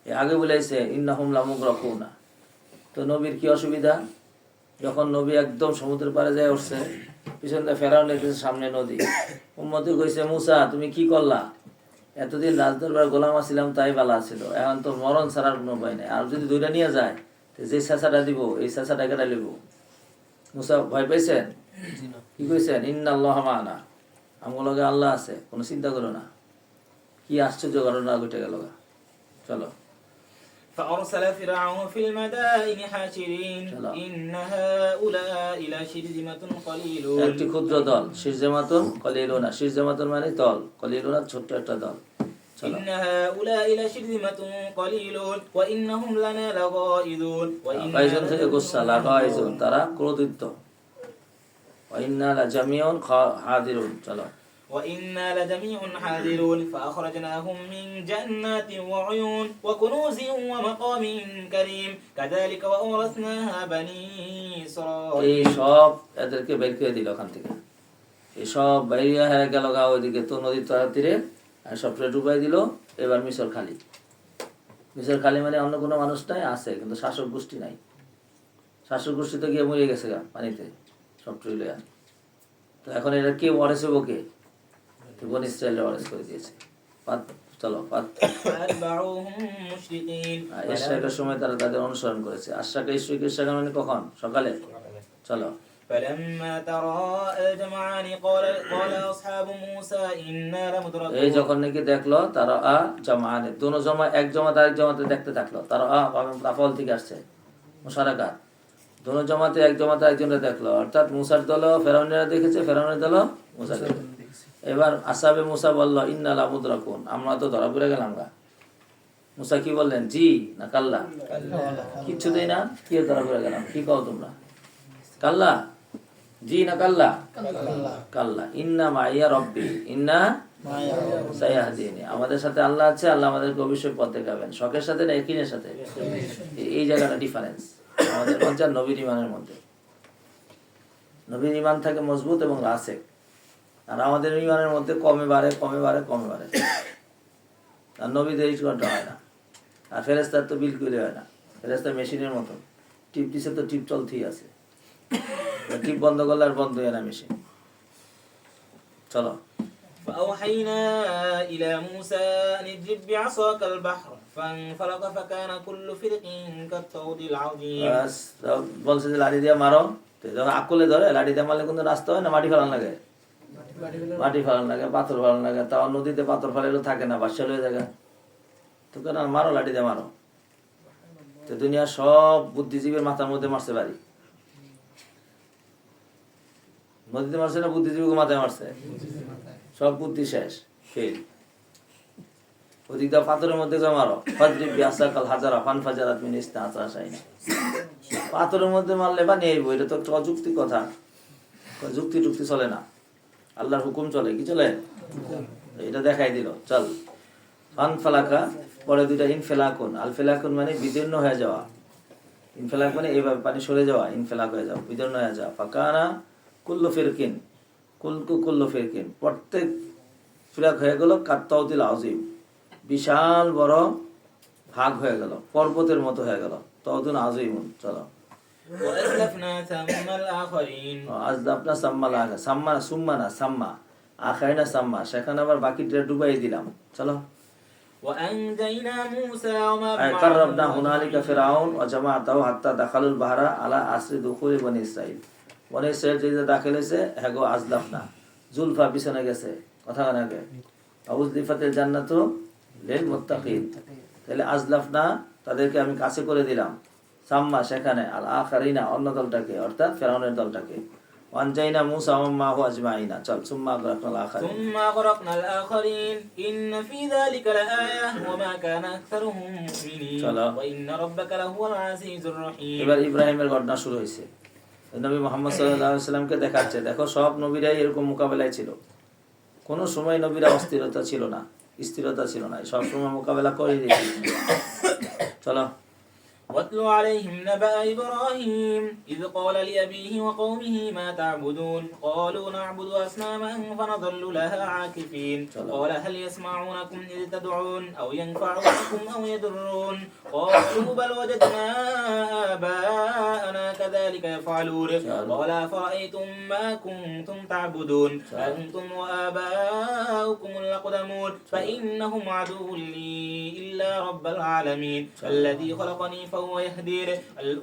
[SPEAKER 1] আগে বলেছে ইন্নাহুম লামুগরাকুনা তো নবীর কি অসুবিধা যখন নবী একদম সমুদ্রের পাড়ে যায় উঠছে পিছনে ফেরাউন দেখতেছে সামনে নদী উম্মতি কইছে মুসা তুমি কি করলা এতদিন রাজদরবার গোলাম ছিলাম তাই বালা ছিল এখন তো মরণ ছাড়ার কোনো উপায় নেই আর যদি দুইটা নিয়ে যায় তো যে চেঁচাটা দিব এই চেঁচাটা কেটে লিব মুসা ভয় পাইছেন কি কইছেন ইন্নাল্লাহা মা'ানা আমার লগে আল্লাহ আছে কোনো চিন্তা করো না কি আশ্চর্য ঘটনা ঘটে গেল চলো
[SPEAKER 2] فأرسل فرعون في المدائن حاشرين إن هؤلاء لشرذمة قليلون
[SPEAKER 1] একটি ক্ষুদ্র দল শিরজামাতুন কলিলুনা শিরজামাতুন মানে দল কলিলুনা ছোট একটা দল
[SPEAKER 2] إن هؤلاء لشرذمة قليلون وإنهم لنا لغائظون
[SPEAKER 1] কাইজন থেকে গুসা লাগাইজুন তারা ক্রোধিত وإنا لجميع حاضرون চলো
[SPEAKER 2] وإنا لجميع حاذرون فأخرجناهم من جنات وعيون وكنوز ومقام كريم كذلك وأورثناها بني إسرائيل
[SPEAKER 1] এই সব এদেরকে বের করে দিল ওখান থেকে এই সব বাইরে হয়ে গেল গা ওইদিকে তো নদীর তীরে আর সবটা ডুবাই দিল এবার মিশর খালি মানে অন্য কোনো মানুষ নাই আছে কিন্তু শাসক গোষ্ঠী নাই শাসক গোষ্ঠী তো গিয়ে মরে গেছে গা পানিতে সব টুইলে তো এখন এটা কে ওয়ারেস হবো কে বনি ইসরায়েল ওয়ারেস করে দিয়েছে চলো ইশরাকের সময় তারা তাদের অনুসরণ করেছে আশরাকে ইশরাক মানে কখন সকালে চলো
[SPEAKER 2] فلما تراءى الجمعان قال أصحاب موسى إنا لمدركون
[SPEAKER 1] এই যখন নাকি দেখলো তারা জামানে দুনো জমা এক জমাত আরেক জমাতে দেখতে থাকলো তারা তাফল থেকে আসছে মুশারাকাত দুনো জমাতে এক জমাতে একজনকে দেখলো অর্থাৎ মুসার দল ফেরাউনেরা দেখেছে ফেরাউনের দল মুসাকে এবার আসহাবে মুসা বলল ইন্না লামুদরাকুন আমরা তো ধরা পড়ে গেলাম গা মুসা কি বললেন জি না কাল্লা কিচ্ছু দেই না কি ধরা পড়ে গেলাম কি কও তোমরা কাল্লা জি না কাল্লা কাল্লা ইন্না মাইয়া রব্বি ইন্না সায়াহদিনি আমাদের সাথে আল্লাহ আছে আল্লাহ আমাদেরকে অবশ্যই পথ দেখাবেন শখের সাথে না ইয়াকিনের সাথে এই জায়গাটা ডিফারেন্স আমাদের মধ্যে আর নবীর ঈমানের মধ্যে নবীর ঈমান থাকে মজবুত এবং রাসিখ আর আমাদের ঈমানের মধ্যে কমে বাড়ে আর নবীদের এই ঘন্টা হয় না আর ফেরেশতার তো বিলকুলই হয় না ফেরেশতা মেশিনের মতো টিপ দিছে তো টিপ চলতেই আছে, টিপ বন্ধ করলে আর বন্ধ হয় না মেশিন। চলো
[SPEAKER 2] فأوحينا إلى موسى أن اضرب بعصاك البحر فانفلق فكان كل فرق كالطود العظيم।
[SPEAKER 1] বলছে যে লাঠি দিয়ে মারো, তো যখন আকলে ধরে লাঠি দিয়ে মারলে কিন্তু রাস্তা হয় না, মাটি ফেলান লাগে, মাটি ফেলান লাগে, পাথর ফেলান লাগে। তাও নদীতে পাথর ফেলাইলেও থাকে না, বাসা হয়ে জায়গা, তো কেন মারো, লাঠি দিয়ে মারো। তো দুনিয়ার সব বুদ্ধিজীবীর মাথার মধ্যে মারছে বাড়ি, নদীতে মারছে না বুদ্ধিজীবীকে মাথায় মারছে, সব বুদ্ধি শেষ, ফেল। ওদিকটা পাথরের মধ্যে মারো, হাজারা ফান ফাজারাত মিন ইসনা আশাই, পাথরের মধ্যে মারলে বা নেই, এটা তো একটা অযুক্তি কথা, যুক্তি টুক্তি চলে না, আল্লাহর হুকুম চলে, কি চলে, এটা দেখাই দিল। চল ফান ফালাকা, পরে দুইটা ইনফেলাকুন, আলফেলাকুন মানে বিদীর্ণ হয়ে যাওয়া, ইনফেলাক মানে এইভাবে পানি সরে যাওয়া, ইনফেলাক হয়ে যাওয়া, বিদীর্ণ হয়ে যাওয়া। ফাকানা কুল্লু ফিরকিন, কুল্লু ফিরকিন, প্রত্যেক ফিরাক হয়ে গেল কাত্তাউতিল আযীম, বিশাল বড় ভাগ হয়ে গেল, পর্বতের মতো হয়ে গেল, তাউতুন আযীমুন। চলো
[SPEAKER 2] وأزلفنا ثم الآخرين।
[SPEAKER 1] আজলাফনা সাম্মা লাগা, সাম্মা সুম্মা না সাম্মা, আখাইনা সাম্মা, সেখানে আবার বাকিটা ডুবাই দিলাম। চলো
[SPEAKER 2] وأنجينا موسى وما
[SPEAKER 1] قربنا هنالك فرعون وجماعته حتى دخلوا البحر على أسر دخول بني إسرائيل। বনি ইসরাইল যে দাখিল হয়েছে, হ্যাঁ গো আজলাফনা, জুলফা পিছনে গেছে, কথা নাকি আউজলিফাতিল জান্নাতু লিল মুত্তাকিন, তাহলে আজলাফনা তাদেরকে আমি কাছে করে দিলাম, সাম্মা সেখানে, আল আখারিনা অন্য দলটাকে, অর্থাৎ ফেরাউনের দলটাকে, ওয়ানজাইনা মুসা ওয়া মাহু আজমাইনা। চল সুম্মা আগরাকনাল আখারিন,
[SPEAKER 2] ثم أغرقنا الآخرين إن في ذلك لآية وما كان أكثرهم مؤمنين وإن ربك لهو العزيز الرحيم।
[SPEAKER 1] এবার ইব্রাহিমের ঘটনা শুরু হয়েছে, নবী মুহাম্মদ সাল্লাল্লাহু আলাইহি ওয়াসাল্লামকে দেখাচ্ছে, দেখো সব নবীরাই এরকম মোকাবেলায় ছিল, কোন সময় নবীরা অস্থিরতা ছিল না, স্থিরতা ছিল না, সব সময় মোকাবেলা করে দিয়েছে। চলো
[SPEAKER 2] واتل عليهم نبأ إبراهيم إذ قال لأبيه وقومه ما تعبدون قالوا نعبد أصناما فنظل لها عاكفين قال هل يسمعونكم إذ تدعون أو ينفعونكم أو يضرون قالوا بل وجدنا آباءنا كذلك يفعلون قال أفرأيتم ما كنتم تعبدون أنتم وآباؤكم الأقدمون فإنهم عدو لي إلا رب العالمين الذي خلقني فهو يهدين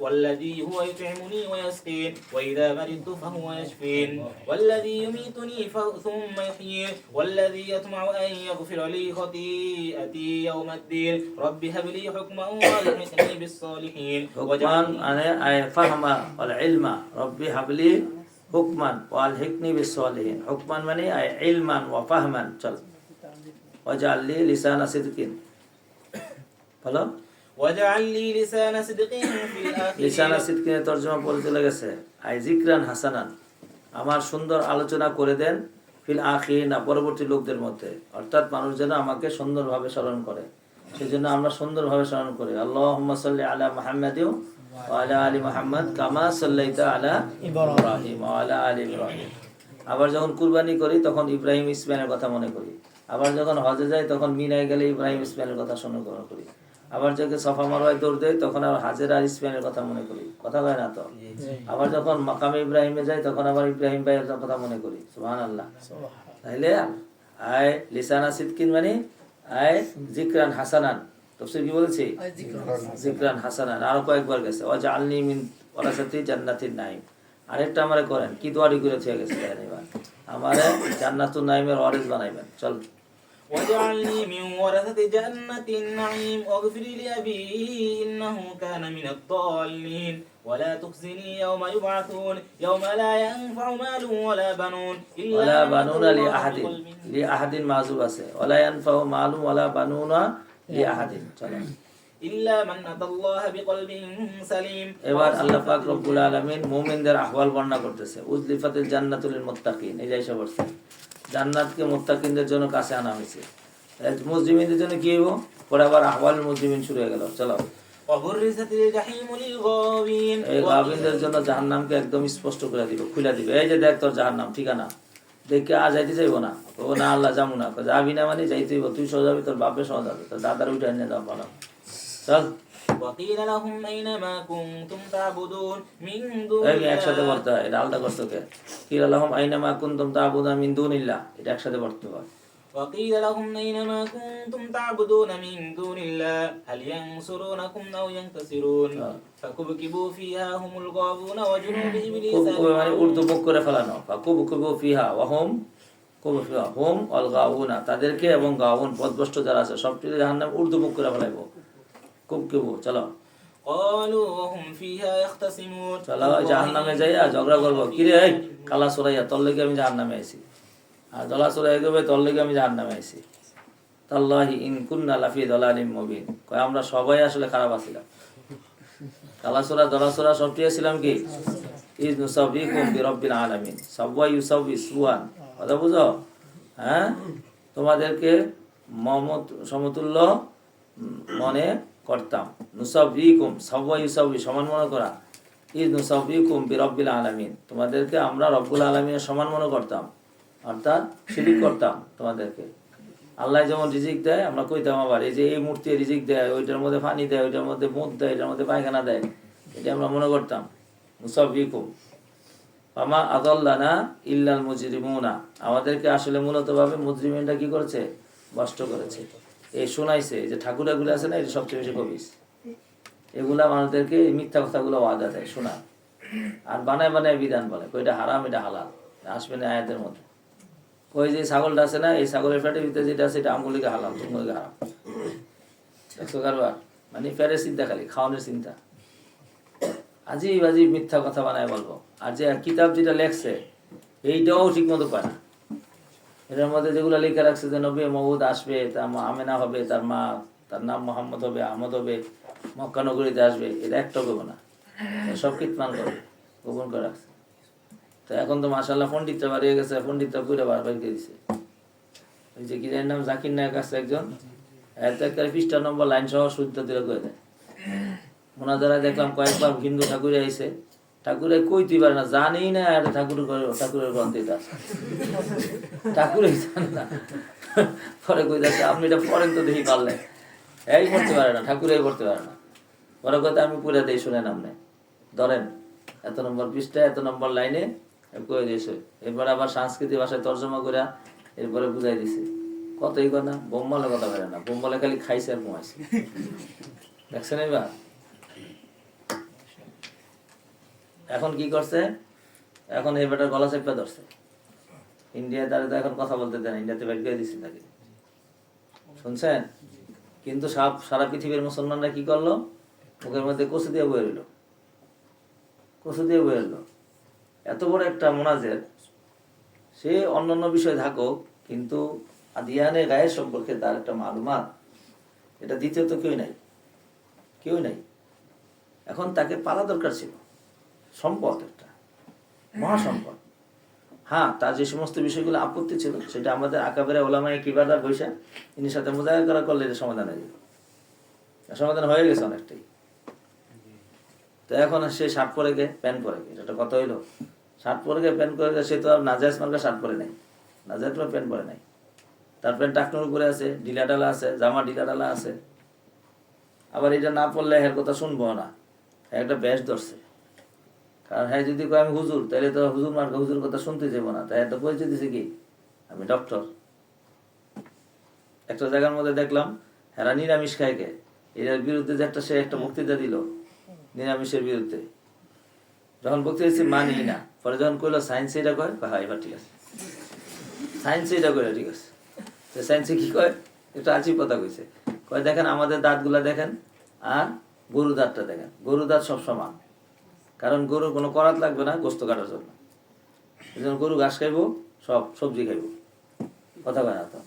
[SPEAKER 2] والذي هو يطعمني ويسقين وإذا مرضت فهو يشفين والذي يميتني ثم يحيين والذي يطمع أن يغفر لي خطيئتي يوم الدين رب هب لي حكما والحقني بالصالحين
[SPEAKER 1] حكما أي فهم والعلم رب هب لي حكما والحقني بالصالحين حكما মানে علما وفهما চল واجعل لي لسان صدق বলো
[SPEAKER 2] ওয়াজআল লি লিসানা সিদকিন ফিল আখিরিন।
[SPEAKER 1] লিসানা সিদকিনের তরজমা পড়ে চলে গেছে, আই যিকরান হাসানান, আমার সুন্দর আলোচনা করে দেন, ফিল আখিরিন পরবর্তী লোকদের মধ্যে, অর্থাৎ মানুষ যেন আমাকে সুন্দরভাবে স্মরণ করে, সেজন্য আমরা সুন্দরভাবে স্মরণ করি। আল্লাহুম্মা সাল্লি আলা মুহাম্মাদ ওয়া আলা আলি মুহাম্মাদ কামা সাল্লাইতা আলা ইব্রাহিম ওয়া আলা আলি ইব্রাহিম। আবার যখন কুরবানি করি তখন ইব্রাহিম ইসমাইলের কথা মনে করি, আবার যখন হজে যাই তখন মিনায় গেলে ইব্রাহিম ইসমাইলের কথা স্মরণ করি, আবার যখন সফা মারওয়ায় দৌড় দেয় তখন আবার হাজের আর ইসমাইলের কথা মনে করি, কথা কয় না তো। আবার যখন মাকামে ইব্রাহিমে যাই তখন আবার ইব্রাহিম ভাইয়ের কথা মনে করি, সুবহানাল্লাহ। তাইলে আয় লিসানা সিদকিন মানে আয় যিকরান হাসানান, তাফসীর কি বলেছি, যিকরান হাসানান, আরো কয়েকবার গেছে, ওয়াজআলনি মিন ওয়ারাসাতি জান্নাতিন নাঈম। আরেকটা আমারে করেন, কি দোয়ারি করে থেকে গেছে দেখেন, এবার আমারে জান্নাতুন নাঈমের ওয়ারিস বানাইবেন। চল
[SPEAKER 2] واجعلني من ورثة جنة النعيم واغفر لأبي إنه كان من الضالين ولا تخزني يوم يبعثون يوم لا ينفع مال ولا بنون
[SPEAKER 1] ولا بنون لأحد معذوب আছে ولا ينفع مال ولا بنون لأحد। চলো
[SPEAKER 2] إلا من أتى الله بقلب سليم।
[SPEAKER 1] এবার আল্লাহ পাক রব্বুল আলামিন মুমিনদের আহওয়াল বর্ণনা করতেছে, উজলিফাতিল জান্নাতুল লিল মুত্তাকিন, এই যে এসে বলছে জান্নাতকে মুত্তাকিনদের জন্য কাছে আনা হয়েছে, মুজরিমিনদের জন্য কি হইব, পরে আবার আহওয়াল মুজরিমিন শুরু হয়ে গেল। চলো
[SPEAKER 2] وبرزت الجحيم للغاوين,
[SPEAKER 1] এই গাবিনদের জন্য জাহান্নামকে একদম স্পষ্ট করে দিব, খুলে দিবে, এই যে দেখ তোর জাহান্নাম ঠিকানা, দেখে আর যাইতে চাইবো না, ও না আল্লাহ যাবো না, যাবি না মানে যাইতে হইব, তুই সহ যাবি, তোর বাপে সহ যাবে, তোর দাদার উঠে এনে যাও ভালো। চল
[SPEAKER 2] وقيل لهم أين ما كنتم تعبدون من دون
[SPEAKER 1] এই একসাথে
[SPEAKER 2] الله
[SPEAKER 1] বলতে হয়, এটা আলাদা করতে কে কিলা লাহুম আইনা মা কুনতুম তা'বুদুনা মিন দুনিল্লাহ, এটা একসাথে পড়তে হয়।
[SPEAKER 2] وقيل لهم أين ما كنتم تعبدون من دون الله هل ينصرونكم أو ينتصرون فكبكبوا فيها هم الغاوون وجنود إبليس
[SPEAKER 1] মানে উর্দু মুখ করে ফেলানো, ফাকুবকুবু ফিহা ওয়া হুম কুবু ফিহা হুম আল গাউনা, তাদেরকে এবং গাউন পথভ্রষ্ট যারা আছে সবটি জাহান্নাম উর্দু মুখ করে ফেলাইবো। কুবকুবু চলো
[SPEAKER 2] قالوا وهم فيها يختصمون
[SPEAKER 1] চলো জাহান্নামে যাইয়া ঝগড়া করবো, কিরে এই কালা সরাইয়া তোর লেগে আমি জাহান্নামে আইছি, আর দলা সরাই গবে তোর লেগে আমি জাহান্নামে আইছি। তাল্লাহি ইন কুন্না লাফি দালালিম মুবিন, কয় আমরা সবাই আসলে খারাপ আছিলাম, কালাসুরা দলাসুরা সবটি ছিলাম কি ইজ নুসাবিকুম বিরাব্বিল আলামিন, সাওয়া ইউসাবি সুয়ান, কথা বুঝো? হ্যাঁ, তোমাদেরকে সমতুল্য মনে করতাম। নুসাবিকুম সাওয়া ইউসাবি সমান মনে করা, ইজ নুসাবিকুম বিরাব্বিল আলামিন, তোমাদেরকে আমরা রব্বুল আলামিনের সমান মনে করতাম, অর্থাৎ শিরিক করতাম তোমাদেরকে। আল্লাহ যেমন রিজিক দেয় আমরা কইতাম আবার এই যে এই মূর্তি রিজিক দেয়, ওইটার মধ্যে পানি দেয়, ওইটার মধ্যে মুখ দেয়, এটার মধ্যে পায়খানা দেয়, এটা আমরা মনে করতাম। মুসাবিকুম আমা আদাল্লানা ইল্লাল মুজরিমুনা, আমাদেরকে আসলে মূলত ভাবে মুজরিমিনরা কি করেছে, নষ্ট করেছে। এই শোনাইছে যে ঠাকুরাগুলো আছে না, এটা সবচেয়ে বেশি কবিস, এগুলা মানুষদেরকে মিথ্যা কথাগুলো ওয়াদা দেয় শোনা, আর বানায় বানায় বিধান বলে, এটা হারাম এটা হালাল, আসবে না আয়াতের মধ্যে। ওই যে ছাগলটা আছে না, এই ছাগলের ফ্যাটের ভিতরে যেটা আছে এটা আমগুলিকে হালাল, তুমগুলিকে হারাম, দেখছো কারবার, মানে ফ্যাটের চিন্তা খালি খাওয়ানোর চিন্তা, আজিব আজিব মিথ্যা কথা বানায় বলবো। আর যে কিতাব যেটা লেখছে এইটাও ঠিক মতো পায় না, এটার মধ্যে যেগুলো লিখে রাখছে যে নবী মহম্মদ আসবে, তার মা আমেনা হবে, তার মা, তার নাম মোহাম্মদ হবে, আহমদ হবে, মক্কা নগরীতে আসবে, এটা একটাও করবো না, সব কিতমান করবে, গোপন করে রাখছে। তো এখন তো মাশাআল্লাহ পণ্ডিতটা বাড়িয়ে গেছে, পণ্ডিতটা পুরো বার দিয়ে দিছে। ওই যে কি জানি নাম জাকির নায়ক আছে একজন, এত একটা পৃষ্ঠা নম্বর লাইন সহ শুদ্ধ দিয়ে করে দেয়। মোনাজারা দেখলাম কয়েকবার হিন্দু ঠাকুরে আইসে, ঠাকুরে কইতে পারে না, জানেই না আর ঠাকুরের গ্রন্থে এটা আছে, ঠাকুরেই জানে না। পরে কই যাচ্ছে আপনি এটা পড়েন তো দেখি পারলে, এই পড়তে পারে না, ঠাকুরেই পড়তে পারে না। পরে কথা আমি পুরে দিই, শুনে নামনে ধরেন এত নম্বর পৃষ্ঠা এত নম্বর লাইনে কয়ে দিয়েছে। এরপরে আবার সংস্কৃতি ভাষায় তর্জমা করে এরপরে বুঝাই দিছে। কতই কথা বোম্বলে কথা বলে না, বোম্বলে খালি খাইছে আর ঘুমাইছে, দেখছেন? এবার এখন কি করছে, এখন এই বেটার গলা চেপে ধরছে, ইন্ডিয়া তারা তো এখন কথা বলতে দেয় না, ইন্ডিয়াতে বের করে দিচ্ছে তাকে, শুনছেন? কিন্তু সারা পৃথিবীর মুসলমানরা কি করলো, মুখের মধ্যে কচু দিয়ে বয়ে রইল, কচু দিয়ে বয়ে রইল। এত বড় একটা মোনাজের, সে অন্যান্য বিষয় থাকুক, কিন্তু আদিয়ানে গায়ের সম্পর্কে তার একটা মালুমাত, এটা দ্বিতীয় তো কেউ নাই, কেউ নাই। এখন তাকে পালা দরকার ছিল, সম্পদ একটা মহাসম্পদ। হ্যাঁ, তার যে সমস্ত বিষয়গুলো আপত্তি ছিল সেটা আমাদের আকাবেরা ওলামায়ে কিবাররা বৈশা ইনি সাথে মুজাহারা করলে এটা সমাধান হয়ে যেত, সমাধান হয়ে গেছে অনেকটাই। তো এখন সে শার্ট পরে গে প্যান্ট পরে গে, এটা কথা হইলো, শার্ট পরে গে প্যান্ট পরে গে, সে তো আর নাজায়েজ মার্কা শার্ট পরে নাই, নাজায়েজ মার্কা প্যান্ট পরে নাই, তার প্যান্ট টাকনোর উপরে আছে, ঢিলা ডালা আছে, জামা ঢিলা ডালা আছে। আবার এটা না পড়লে এর কথা শুনবো না, একটা ব্যাস ধরছে, কারণ হ্যাঁ যদি কয় আমি হুজুর, তাহলে তো হুজুর মার্কা হুজুর কথা শুনতে যাবো না, তাই একটা পরিচয় দিছে কি আমি ডক্টর। একটা জায়গার মধ্যে দেখলাম হেরা নিরামিষ খায় কে, এর বিরুদ্ধে যে একটা সে একটা বক্তৃতা দিল নিরামিষের বিরুদ্ধে, যখন বক্তৃতা দিচ্ছে মানি না, পরে যখন কইলো সায়েন্স এটা কয়, হ্যাঁ এবার ঠিক আছে, সায়েন্স এটা কইলো ঠিক আছে। তো সায়েন্সে কি কয়, একটু আজীব কথা কইছে, কয় দেখেন আমাদের দাঁতগুলা দেখেন আর গরু দাঁতটা দেখেন, গরু দাঁত সব সমান, কারণ গরুর কোনো করাত লাগবে না গোস্ত কাটার জন্য, এই জন্য গরু ঘাস খাইবো, সব সবজি খাইবো, কথা কয় না তো।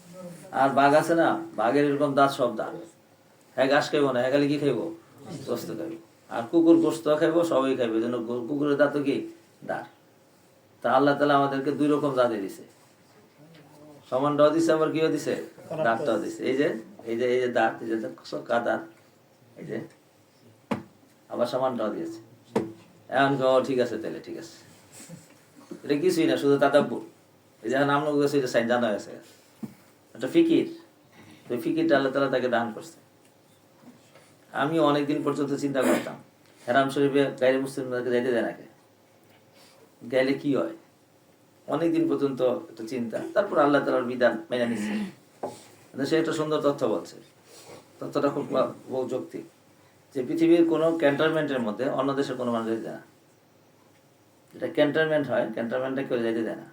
[SPEAKER 1] আর বাঘ আছে না, বাঘের এরকম দাঁত সব দাঁত, হ্যাঁ ঘাস খাইবো না, হ্যাঁ খালি কি খাইবো, গোস্ত খাইবো। আর কুকুর গোস্ত খাইবো, সবাই খাইবো, এই জন্য কুকুরের দাঁত কি দাঁত। তা আল্লাহ তাআলা আমাদেরকে দুই রকম জাতি দিছে, সমানটাও দিছে, আবার কিও দিছে, দাঁতটাও দিছে। এই যে এই যে এই যে দাঁত, এই যে দাঁত, এই যে আবার সমানটাও দিয়েছে। এখন ঠিক আছে, তাহলে ঠিক আছে, এটা কিছুই না, শুধু তাদাব্বুর। এই যে নাম লোক গেছে, এটা সাইন জানা গেছে, একটা ফিকির, ওই ফিকিরটা আল্লাহ তাআলা তাকে দান করছে। আমি অনেকদিন পর্যন্ত চিন্তা করতাম হারাম শরীফে গাইরে মুসলিমদেরকে যাইতে দেয় নাকি, গেলে কি হয়, অনেকদিন পর্যন্ত একটা চিন্তা। তারপর আল্লাহ তাআলার বিধান মেনে নিচ্ছে। সে একটা সুন্দর তথ্য বলছে, তথ্যটা খুব যৌক্তিক, যে পৃথিবীর কোনো ক্যান্টনমেন্টের মধ্যে অন্য দেশের কোনো মানুষ যেতে দেয় না। যেটা ক্যান্টনমেন্ট হয়, ক্যান্টনমেন্টে কেউ যেতে দেয় না।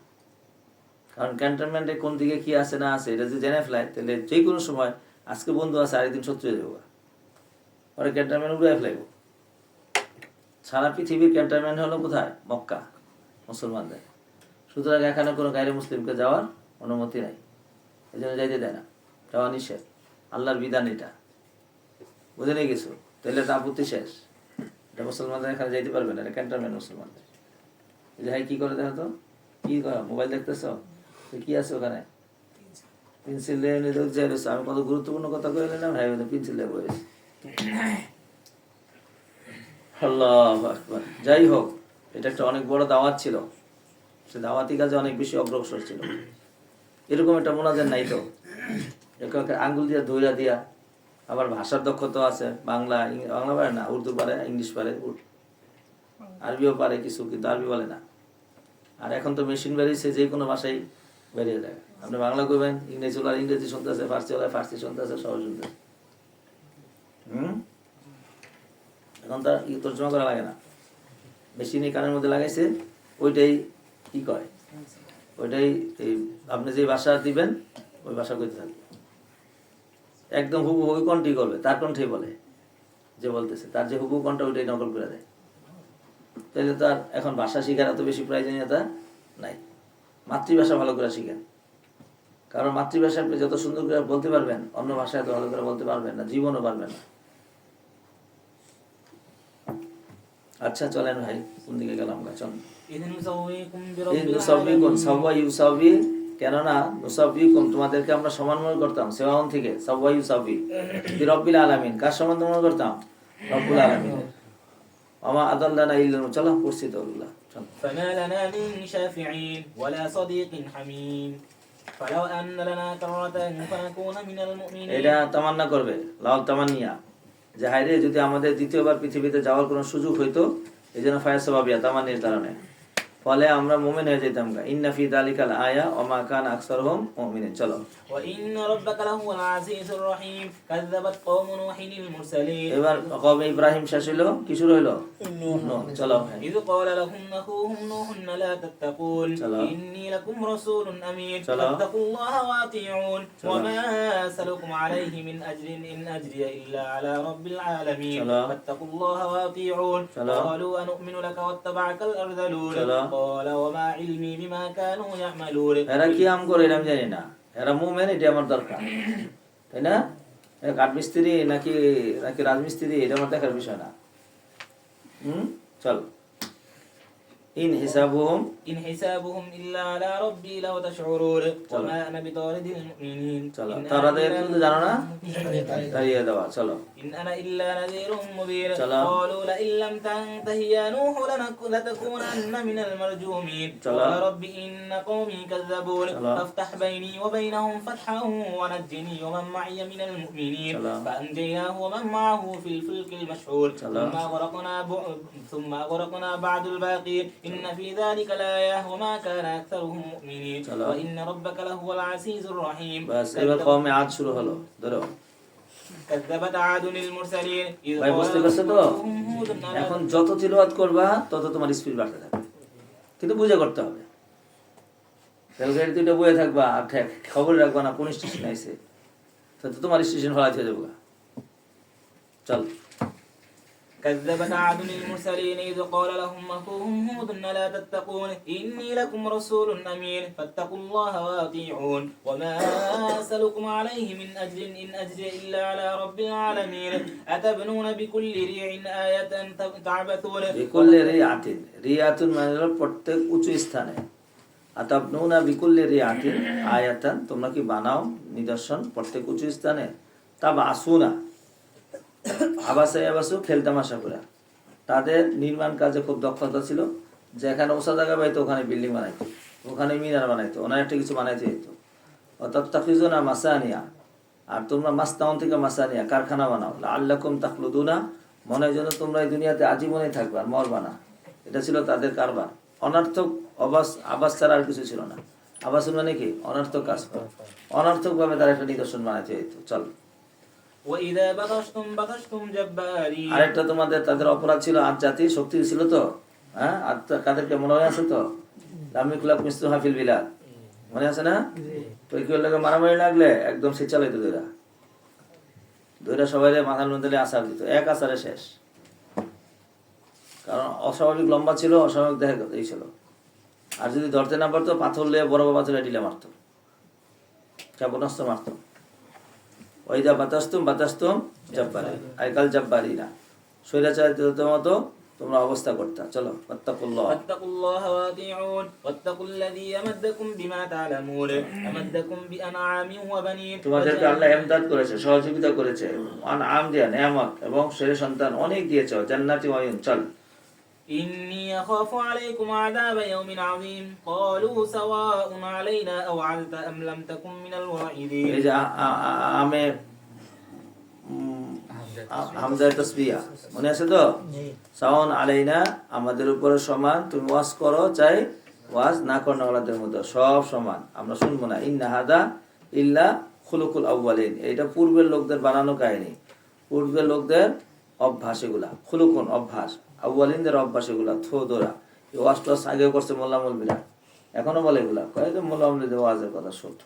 [SPEAKER 1] কারণ ক্যান্টনমেন্টে কোন দিকে কি আছে না আছে এটা যদি জেনে ফেলায়, তাহলে যে কোনো সময় আজকে বন্ধু আছে আরেকদিন শত্রু হয়ে যাবো, পরে ক্যান্টনমেন্ট উড়ে ফেলাইব। সারা পৃথিবীর ক্যান্টনমেন্ট হলো কোথায়? মক্কা, মুসলমানদের। সুতরাং এখানে কোনো গায়রে মুসলিমকে যাওয়ার অনুমতি নাই, এই জন্য যাইতে দেয় না, যাওয়া নিষেধ। আল্লাহর বিধান এটা, বুঝে নিয়ে গেছো? তাহলে তো আপত্তি শেষ। এটা মুসলমানদের এখানে যাইতে পারবে না, এটা ক্যান্টনমেন্ট মুসলমানদের। ভাই কি করে দেখো তো, কি করো? মোবাইল দেখতেছ? কি আছে ওখানে? পেন্সিল নিয়ে আমি কত গুরুত্বপূর্ণ কথা কয়ে নিলাম, ভাই পেন্সিল দিয়ে বলেছি। আল্লাহু আকবার। যাই হোক, এটা একটা অনেক বড় দাওয়াত ছিল, সে দাওয়াতি কাজে অনেক বেশি অগ্রসর ছিল। এরকম একটা মোনাজাত নাই তো, আঙ্গুল দিয়া ধৈরা দিয়া। আবার ভাষার দক্ষতা আছে, বাংলা পারে না, উর্দু পারে, ইংলিশ পারে, আরবিও পারে কিছু, কিন্তু আরবি বলে না। আর এখন তো মেশিন বেরিয়েছে, যে কোনো ভাষাই বেরিয়ে যায়। আপনি বাংলা কইবেন, ইংরেজি ওলার ইংরেজি শুনতে আছে, ফার্সি ওলার ফার্সি শুনতে আছে, সবাই শুনতে। এখন তার তর্জমা করা লাগে না, মেশিনে কানের মধ্যে লাগাইছে, ওইটাই কি কয়, ওইটাই আপনি যে ভাষা দিবেন ওই ভাষা কইতে থাকবে, একদম হুবু ওই কণ্ঠই করবে, তার কণ্ঠেই বলে, যে বলতেছে তার যে হুবু কণ্ঠ ওইটাই নকল করে দেয়। তাহলে তার এখন ভাষা শিখার এত বেশি প্রয়োজনীয়তা নাই। মাতৃভাষা ভালো করে শিখেন, কারণ মাতৃভাষা আপনি যত সুন্দর করে বলতে পারবেন, অন্য ভাষায় এত ভালো করে বলতে পারবেন না, জীবনও পারবেন না। আচ্ছা চলেন ভাই, কোন দিকে গেলাম? কেননা নুসাব্বিকুম তোমাদেরকে আমরা সমান মনে করতাম, সেওয়ান থেকে সাওয়া ইউসাব্বি বিরব্বিল আলামিন, কার সমান মনে করতাম? রব্বুল আলামিনের। ওমা আদাল্লানা ইল্লা, চলো পড়ছি তো আল্লাহ।
[SPEAKER 2] فما لنا من شافعين ولا صديق حميم فلو أن لنا كرة فنكون من المؤمنين।
[SPEAKER 1] এটা তামান্না করবে, লাল তামান্নিয়া, যে হায়রে যদি আমাদের দ্বিতীয়বার পৃথিবীতে যাওয়ার কোনো সুযোগ হইতো, এই জন্য ফায়াসাবাবিয়া তামান্নির কারণে, ফলে আমরা মুমিন হয়ে যেতাম। ইন্না ফি যালিকাল আয়া ওয়া মা কানা আকসারুহুম মুমিনিন। চলো।
[SPEAKER 2] ওয়া ইন্না রাব্বাকা লাহুয়াল আজিজুর রহিম কাযাবাত কওমু নূহিল মুরসালিন।
[SPEAKER 1] এবার কওমে ইব্রাহিম শেষ হলো, কি শুরু হলো? নূহ। চলো।
[SPEAKER 2] ইয ক্বালা লাহুম আখুহুম নূহুন লা তাত্তাকুন ইন্নী লাকুম রাসূলুন আমিন ফাত্তাকুল্লাহা ওয়া আতিউন ওয়া মা আসালুকুম আলাইহি মিন আজরিন ইন আজরিয়া ইল্লা আলা রাব্বিল আলামিন ফাত্তাকুল্লাহা ওয়া আতিউন ক্বালু আনু'মিনু লাকা ওয়াত্তাবা'আকাল আরযালুন ক্বালা ওয়া মা ইলমি বিমা কানু ইয়া'মালুন।
[SPEAKER 1] এরা কি আম করে আমি জানি না, এরা মুমিন, এটা আমার দরকার, তাই না? কাঠমিস্ত্রি নাকি নাকি রাজমিস্ত্রি, এটা আমার দেখার বিষয় না। চল। ইন হিসাবুহুম ইল্লা আলা রাব্বি লাউ তাশউরুন ওয়া মা আনা বিতারিদিল মুমিনিন। চলো, তারাদের তুমি জানো না, তাইয়ে দাও। চলো।
[SPEAKER 2] ইন আনা ইল্লা নাযীরুম মুবিন ক্বালু লা ইল্লাম তানতাহি ইয়া নূহু লাতাকুনান্না মিনাল মারজুমিন ক্বালা রাব্বি ইন্না কওমি কাযযাবুন ফাফতাহ বাইনি ওয়া বাইনাহুম ফাতহান ওয়া নাজ্জিনি ওয়া মান মা'iয়া মিনাল মুমিনিন ফাআনজায়নাহু ওয়া মান মা'ahu ফিল ফুলকিল মাশহুর থুম্মা আগরাকনা বা'দুল বাকিন ইন্না ফি যালিকা লাআয়া ওয়া মা কানা আকসারুহুম মুমিনিন ওয়া ইন্না রাব্বাকা লাহুয়াল আজিজুর রহিম।
[SPEAKER 1] বাস, এবার কওমে আদ শুরু হলো। ধরো।
[SPEAKER 2] কাযাবাত আদুনিল মুরসালিন।
[SPEAKER 1] ভাই বুঝতে পারছো তো? এখন যত তিলাওয়াত করবা তত তোমার স্পিড বাড়তে থাকবে, কিন্তু বুঝে করতে হবে। রেলগাড়ি দুইটা বয়ে থাকবা আর খবর রাখবা না কোন স্টেশন আইছে, তো তোমার স্টেশন হলাইতে যাবো। চল।
[SPEAKER 2] كذبت عاد المرسلين إذ قال لهم أخوهم هود لا تتقون إني لكم رسول أمين فاتقوا الله وأطيعون وما أسألكم عليه من أجر إن أجري إلا على رب العالمين أتبنون بكل ريع آية تعبثون
[SPEAKER 1] بكل ريعة ريعة মানে প্রত্যেক উঁচু স্থানে, আতাবনুনা বিকুল্লি রিয়াতিন আয়াতান, তোমরা কি বানাও নিদর্শন প্রত্যেক উঁচু স্থানে। তাবাসুনা, আবাসু খেলতামাশা করে। তাদের নির্মাণ কাজে খুব দক্ষতা ছিল, যেখানে ওসা জায়গা পাইতো ওখানে বিল্ডিং বানাইতো, ওখানে মিনার বানাইতো, ওনার একটা কিছু বানাইতে যেত। অর্থাৎ তাফিজুনা মাসানিয়া, আর তোমরা মাস্তাউন থেকে মাসানিয়া কারখানা বানাও লাআল্লাকুম তাখলুদুনা, মনে হয় যেন তোমরা এই দুনিয়াতে আজীবনই থাকবে আর মরবা না। এটা ছিল তাদের কারবার। অনর্থক আবাস ছাড়া আর কিছু ছিল না। আবাস মানে কি? অনর্থক কাজ করা। অনর্থক ভাবে তার একটা নিদর্শন বানাইতে হইতো। চল,
[SPEAKER 2] وإذا بطشتم بطشتم جبارين।
[SPEAKER 1] আরেকটা তোমাদের তাদের অপরাধ ছিল, আজ জাতির শক্তি ছিল তো, হ্যাঁ, আর কাদেরকে মনে হয় আছে তো, লামিকুলাক মিস্তু হাফিল বিলাদ, মনে আছে না? তো কি লাগে মারামারি লাগলে একদম সে চালাইতো দইরা সবাই মাথার মধ্যে আসার দিত, এক আসারে শেষ। কারণ অস্বাভাবিক লম্বা ছিল, অস্বাভাবিক দেখা এই ছিল। আর যদি ধরতে না পারতো পাথর লিয়ে বড় পাথর ডিলে মারতো, ক্ষেপণাস্ত্র মারতো। ওইদা বাতাস্তুম জব্বারি, আইকাল জব্বারি না, স্বৈরাচারিতের মতো তোমরা অবস্থা করতা। চলো, ওয়াত্তাকুল্লাহ
[SPEAKER 2] ওয়াতিউন ওয়াত্তাকুল্লাযী আমাদাকুম বিমা তা'লামুন আমাদাকুম বিআনআমিন ওয়া বানিন।
[SPEAKER 1] তোমাদেরকে আল্লাহ ইমদাদ করেছে, সহযোগিতা করেছে, আনআম দিয়া নিয়ামত এবং ছেলে সন্তান অনেক দিয়েছে, জান্নাতি ওয়া আয়ুন। চল,
[SPEAKER 2] إني أخاف عليكم عذاب يوم عظيم قالوا سواء علينا أوعظت أم لم تكن من الواعظين।
[SPEAKER 1] এই যে আমে হামজা তাসবিয়া মনে আছে তো? সাওয়ান আলাইনা, আমাদের উপরে সমান, তুমি ওয়াজ করো চাই ওয়াজ না করনেওয়ালাদের মধ্যে সব সমান, আমরা শুনবো না। ইন্না হাদা ইল্লা খুলুকুল আউয়ালিন, এটা পূর্বের লোকদের বানানো কাহিনী, পূর্বের লোকদের অভ্যাস এগুলা। খুলুকুন অভ্যাস, আউয়ালিনদের অভ্যাস এগুলা, থোদোরা। এই ওয়াজ টোয়াজ আগে করছে মোল্লা মৌলবীরা, এখনো বলে এগুলা, কয়ে যে মোল্লা মৌলবীদের ওয়াজের কথা সত্য।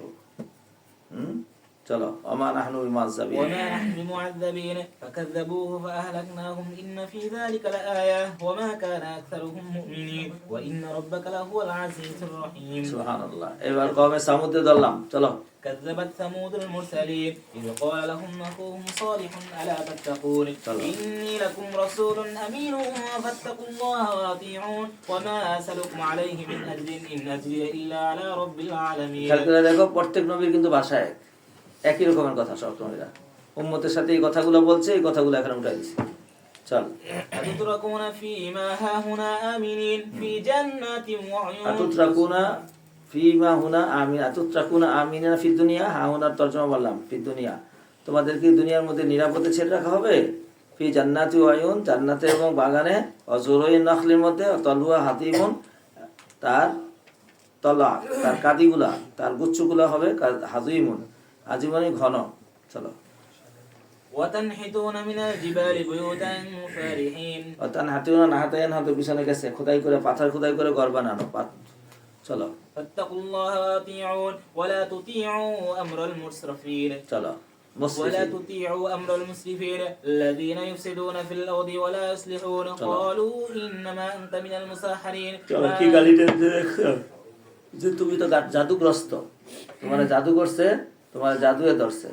[SPEAKER 1] চলো, ওমা নাহনু বিমুআযযাবিন
[SPEAKER 2] وما نحن بمعذبين فكذبوه فأهلكناهم إن في ذلك لآية وما كان أكثرهم مؤمنين وإن ربك لهو العزيز الرحيم।
[SPEAKER 1] সুবহানাল্লাহ। এবার কওমে সামুদে ধরলাম। চলো,
[SPEAKER 2] كذبت ثمود المرسلين إذ قال لهم أخوهم صالح ألا تتقون إني لكم رسول أمين فاتقوا الله وأطيعون وما أسألكم عليه من أجر إن أجري إلا على رب العالمين।
[SPEAKER 1] দেখো প্রত্যেক নবীর কিন্তু ভাষায় একই রকমের কথা, সব নবীরা উম্মতের সাথে এই কথাগুলো বলছে, এই কথাগুলো এখানে উঠাই দিচ্ছে। চল,
[SPEAKER 2] أتتركون فيما هاهنا آمنين في جنات وعيون
[SPEAKER 1] আতুতরাকুনা ফিমা হুনা আমিন, আতুতরাকুনা আমিনা ফি দুনিয়া, হাহুনার তরজমা বললাম ফি দুনিয়া, তোমাদেরকে দুনিয়ার মধ্যে নিরাপদে ছেড়ে রাখা হবে। ফি জান্নাতি ওয়া আয়ুন, জান্নাতে এবং বাগানে, অজুরাইন নাখলের মধ্যে, তলুয়া হাতিমুন, তার তলা, তার কাদিগুলা, তার গুচ্ছগুলা হবে হাজিমুন, হাজিমুনি ঘন। চলো,
[SPEAKER 2] وتنحتون من الجبال بيوتا فرحين
[SPEAKER 1] অতান হাতিউনা নাহাতায়ান, হয়তো পিছনে গেছে খোদাই করে, পাথর খোদাই করে ঘর বানানো। চলো,
[SPEAKER 2] فاتقوا الله وأطيعون ولا تطيعوا أمر المسرفين
[SPEAKER 1] চলো
[SPEAKER 2] ولا تطيعوا أمر المسرفين الذين يفسدون في الأرض ولا يصلحون قالوا إنما أنت من المسحرين।
[SPEAKER 1] কি গালিটা দেখছো যে তুমি তো জাদুগ্রস্ত, তোমার জাদু করছে, তোমার জাদুয়ে ধরছে,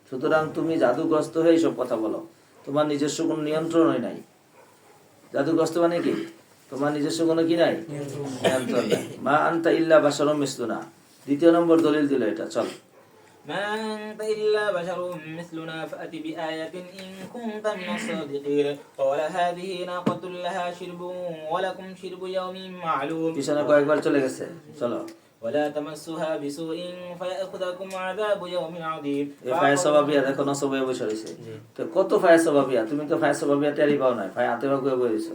[SPEAKER 1] সুতরাং তুমি জাদুগ্রস্ত হয়ে এইসব কথা বলো, তোমার নিজস্ব কোনো নিয়ন্ত্রণই নাই। জাদুগ্রস্ত মানে কি? তোমার নিজস্ব কোনো কি নাই, নিয়ন্ত্রণ নাই। মা আনতা ইল্লা বাশারুম মিসলুনা, দ্বিতীয় নম্বর দলিল দিল এটা। চল,
[SPEAKER 2] ما أنت إلا بشر مثلنا فأت بآية إن كنت من الصادقين قال هذه ناقة لها شرب ولكم شرب يوم معلوم।
[SPEAKER 1] পিছনে কয়েকবার চলে গেছে। চলো,
[SPEAKER 2] ولا تمسها بسوء فيأخذكم عذاب يوم عظيم।
[SPEAKER 1] এই ফায়া সবাবিয়া দেখো না, সবাই বসে রয়েছে। তো কত ফায়া সবাবিয়া, তুমি তো ফায়া সবাবিয়া টেরি পাও নাই, ফায়া হাতে ভাগ বয়ে রয়েছো।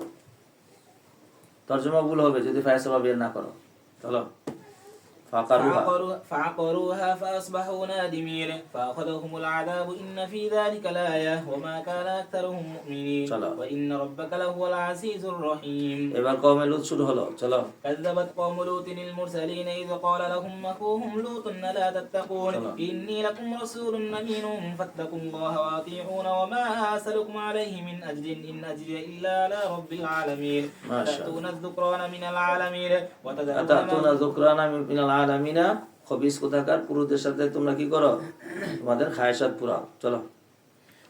[SPEAKER 1] তর্জমা ভুল হবে যদি ফায়া সবাবিয়া না করো। চলো,
[SPEAKER 2] فعقروها فأصبحوا نادمين فأخذهم العذاب إن في ذلك لآية وما كان أكثرهم مؤمنين وإن ربك لهو العزيز الرحيم।
[SPEAKER 1] এবার কওমে লূত শুরু হলো। চলো,
[SPEAKER 2] كذبت قوم لوط المرسلين إذ قال لهم أخوهم لوط ألا تتقون إني لكم رسول أمين فاتقوا الله وأطيعون وما أسألكم عليه من أجر إن أجري إلا على رب العالمين أتأتون الذكران من العالمين
[SPEAKER 1] أتأتون الذكران من العالمين খবিস কোথাকার পুরুষদের সাথে তোমরা কি করো, তোমাদের খায়সাত পুরাও। চলো,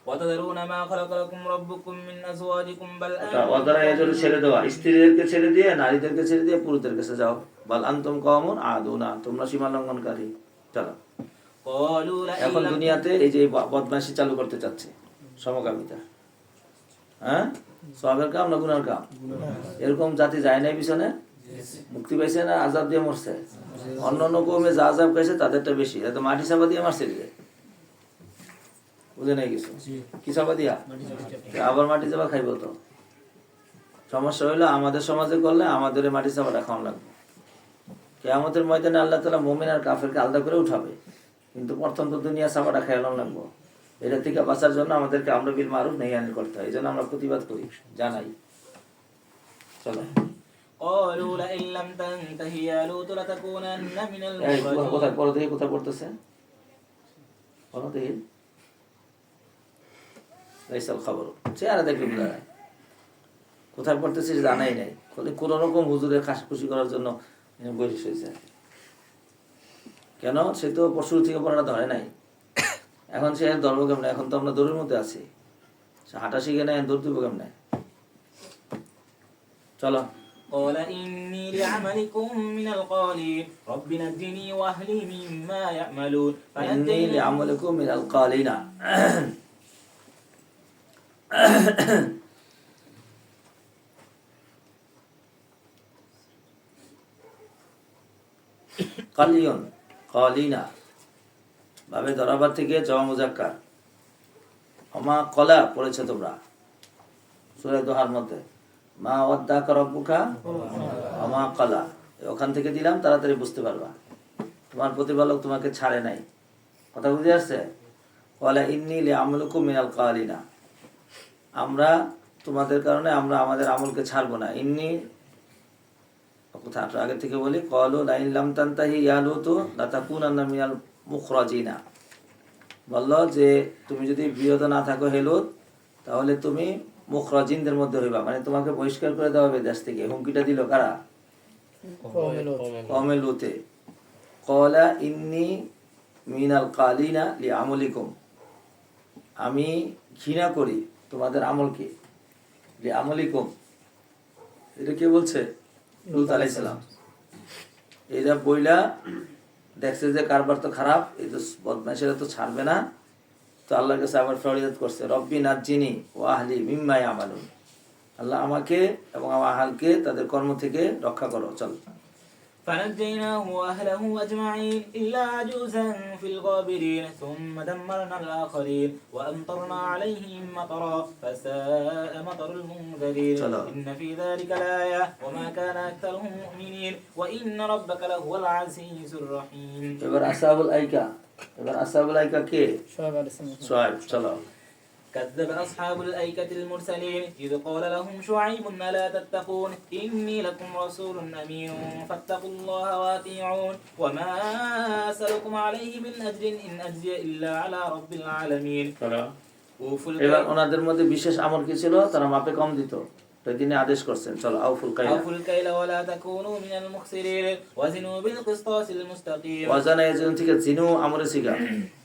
[SPEAKER 2] وتذرون ما خلق لكم ربكم من أزواجكم بل
[SPEAKER 1] ওয়াদারা এজল ছেড়ে দেওয়া, স্ত্রীদেরকে ছেড়ে দিয়ে, নারীদেরকে ছেড়ে দিয়ে পুরুষদের কাছে যাও। বাল আনতুম কওমুন আদুনা, তোমরা সীমা লঙ্ঘনকারী। চলো, এখন দুনিয়াতে এই যে বদমাইশি চালু করতে চাচ্ছে, সমকামিতা, হ্যাঁ, সওয়াবের কাম না গুনার কাম? এরকম জাতি যায় নাই পিছনে, মুক্তি পাইছে না, আযাব দিয়ে মরছে। অন্য অন্য কওমে যা আযাব খাইছে তাদেরটা বেশি, এত মাটি চাপা দিয়ে মারছে। বুঝে নাই কিছু কি চাপা দিয়া আবার মাটি চাপা খাইব তো সমস্যা হইলো আমাদের সমাজে করলে আমাদের মাটি চাপাটা খাওয়ানো লাগবে কিয়ামতের ময়দানে আল্লাহ তাআলা মুমিন আর কাফেরকে আলাদা করে উঠাবে কিন্তু প্রথম তো দুনিয়া চাপাটা খাইলাম লাগবো এটা থেকে বাঁচার জন্য আমাদেরকে আমর বিল মারুফ নাহি করতে হয় এই জন্য আমরা প্রতিবাদ করি জানাই চলো
[SPEAKER 2] قالوا لئن لم تنته يا لوط لتكونن من
[SPEAKER 1] এই কোথায়
[SPEAKER 2] المخرجين
[SPEAKER 1] পড়ো দেখি কোথায় পড়তেছে বলো দেখি লাইসাল খবর চেহারা দেখলে বোঝা যায় কোথায় পড়তেছে জানাই নাই কোন রকম হুজুরের খাস খুশি করার জন্য বসে হয়েছে কেন সে তো পশুর থেকে পড়াটা ধরে নাই এখন সে ধরবো কেমনে এখন তো আমরা দৌড়ের মধ্যে আছি সে হাঁটা শিখে নেয় দৌড় দিব কেমনে চলো
[SPEAKER 2] قال إني لعملكم من القالين رب نجني وأهلي مما يعملون
[SPEAKER 1] إني لعملكم من القالين কালিয়ন কালিনা ভাবে ধরাবার থেকে জমা মুজাক্কার আমা কলা পড়েছে তোমরা সূরা দোহার মধ্যে মা ওয়াদ্দাকা রাব্বুকা আমা কলা ওখান থেকে দিলাম তাড়াতাড়ি বুঝতে পারবা তোমার প্রতিপালক তোমাকে ছাড়ে নাই কথা বুঝে আসছে ওয়ালা ইন্নী লিআমালুকুম মিনাল কালিনা আমরা তোমাদের কারণে আমরা আমাদের আমলকে ছাড়বো না ইন্নী কথা আগে থেকে বলি ক্বালু লাইন লাম তানতাহি ইয়া লুতু লাতাকুনান্না মিনাল মুখরাজিনা বলল যে তুমি যদি বিরত না থাকো হে লূত তাহলে তুমি মুখরাজিনদের মধ্যে হইবা মানে তোমাকে বহিষ্কার করে দেওয়া হবে দেশ থেকে হুমকিটা দিল কারা কওমে লূতে ক্বালা ইন্নী মিনাল কালিনা লিআমালিকুম আমি ঘৃণা করি তোমাদের আমলকে লিআমালিকুম এটা কে বলছে লূত আলাইহিস সালাম এরা বইলা দেখছে যে কারবার তো খারাপ এই তো বদমাইশেরা তো ছাড়বে না তো আল্লাহর কাছে আবার ফরিয়াদ করছে রব্বি নাজ্জিনি ওয়া আহলি মিম্মা ইয়ামালুন আল্লাহ আমাকে এবং আমার আহলকে তাদের কর্ম থেকে রক্ষা করো চল
[SPEAKER 2] فنجيناه وأهله أجمعين إلا عجوزا في الغابرين ثم دمرنا الآخرين وأمطرنا عليهم مطرا فساء مطر المنذرين إن في ذلك لآية وما كان أكثرهم مؤمنين وإن ربك لهو العزيز الرحيم
[SPEAKER 1] এবার আসহাবুল আইকা কে শুআয়ব চলো
[SPEAKER 2] كذب أصحاب الأيكة المرسلين إذ قال لهم شعيب ألا تتقون إني لكم رسول أمين فاتقوا الله وأطيعون وما أسألكم عليه من أجر إن أجري إلا على رب العالمين
[SPEAKER 1] এবার ওনাদের মধ্যে বিশেষ আমল কি ছিল তারা মাপে কম দিত তো তিনি আদেশ করছেন চলো আউফুল
[SPEAKER 2] কাইল ولا تكونوا من المخسرين وزنوا بالقسطاس المستقيم
[SPEAKER 1] ওয়াজানা এজন থেকে জিনু আমরে সিগা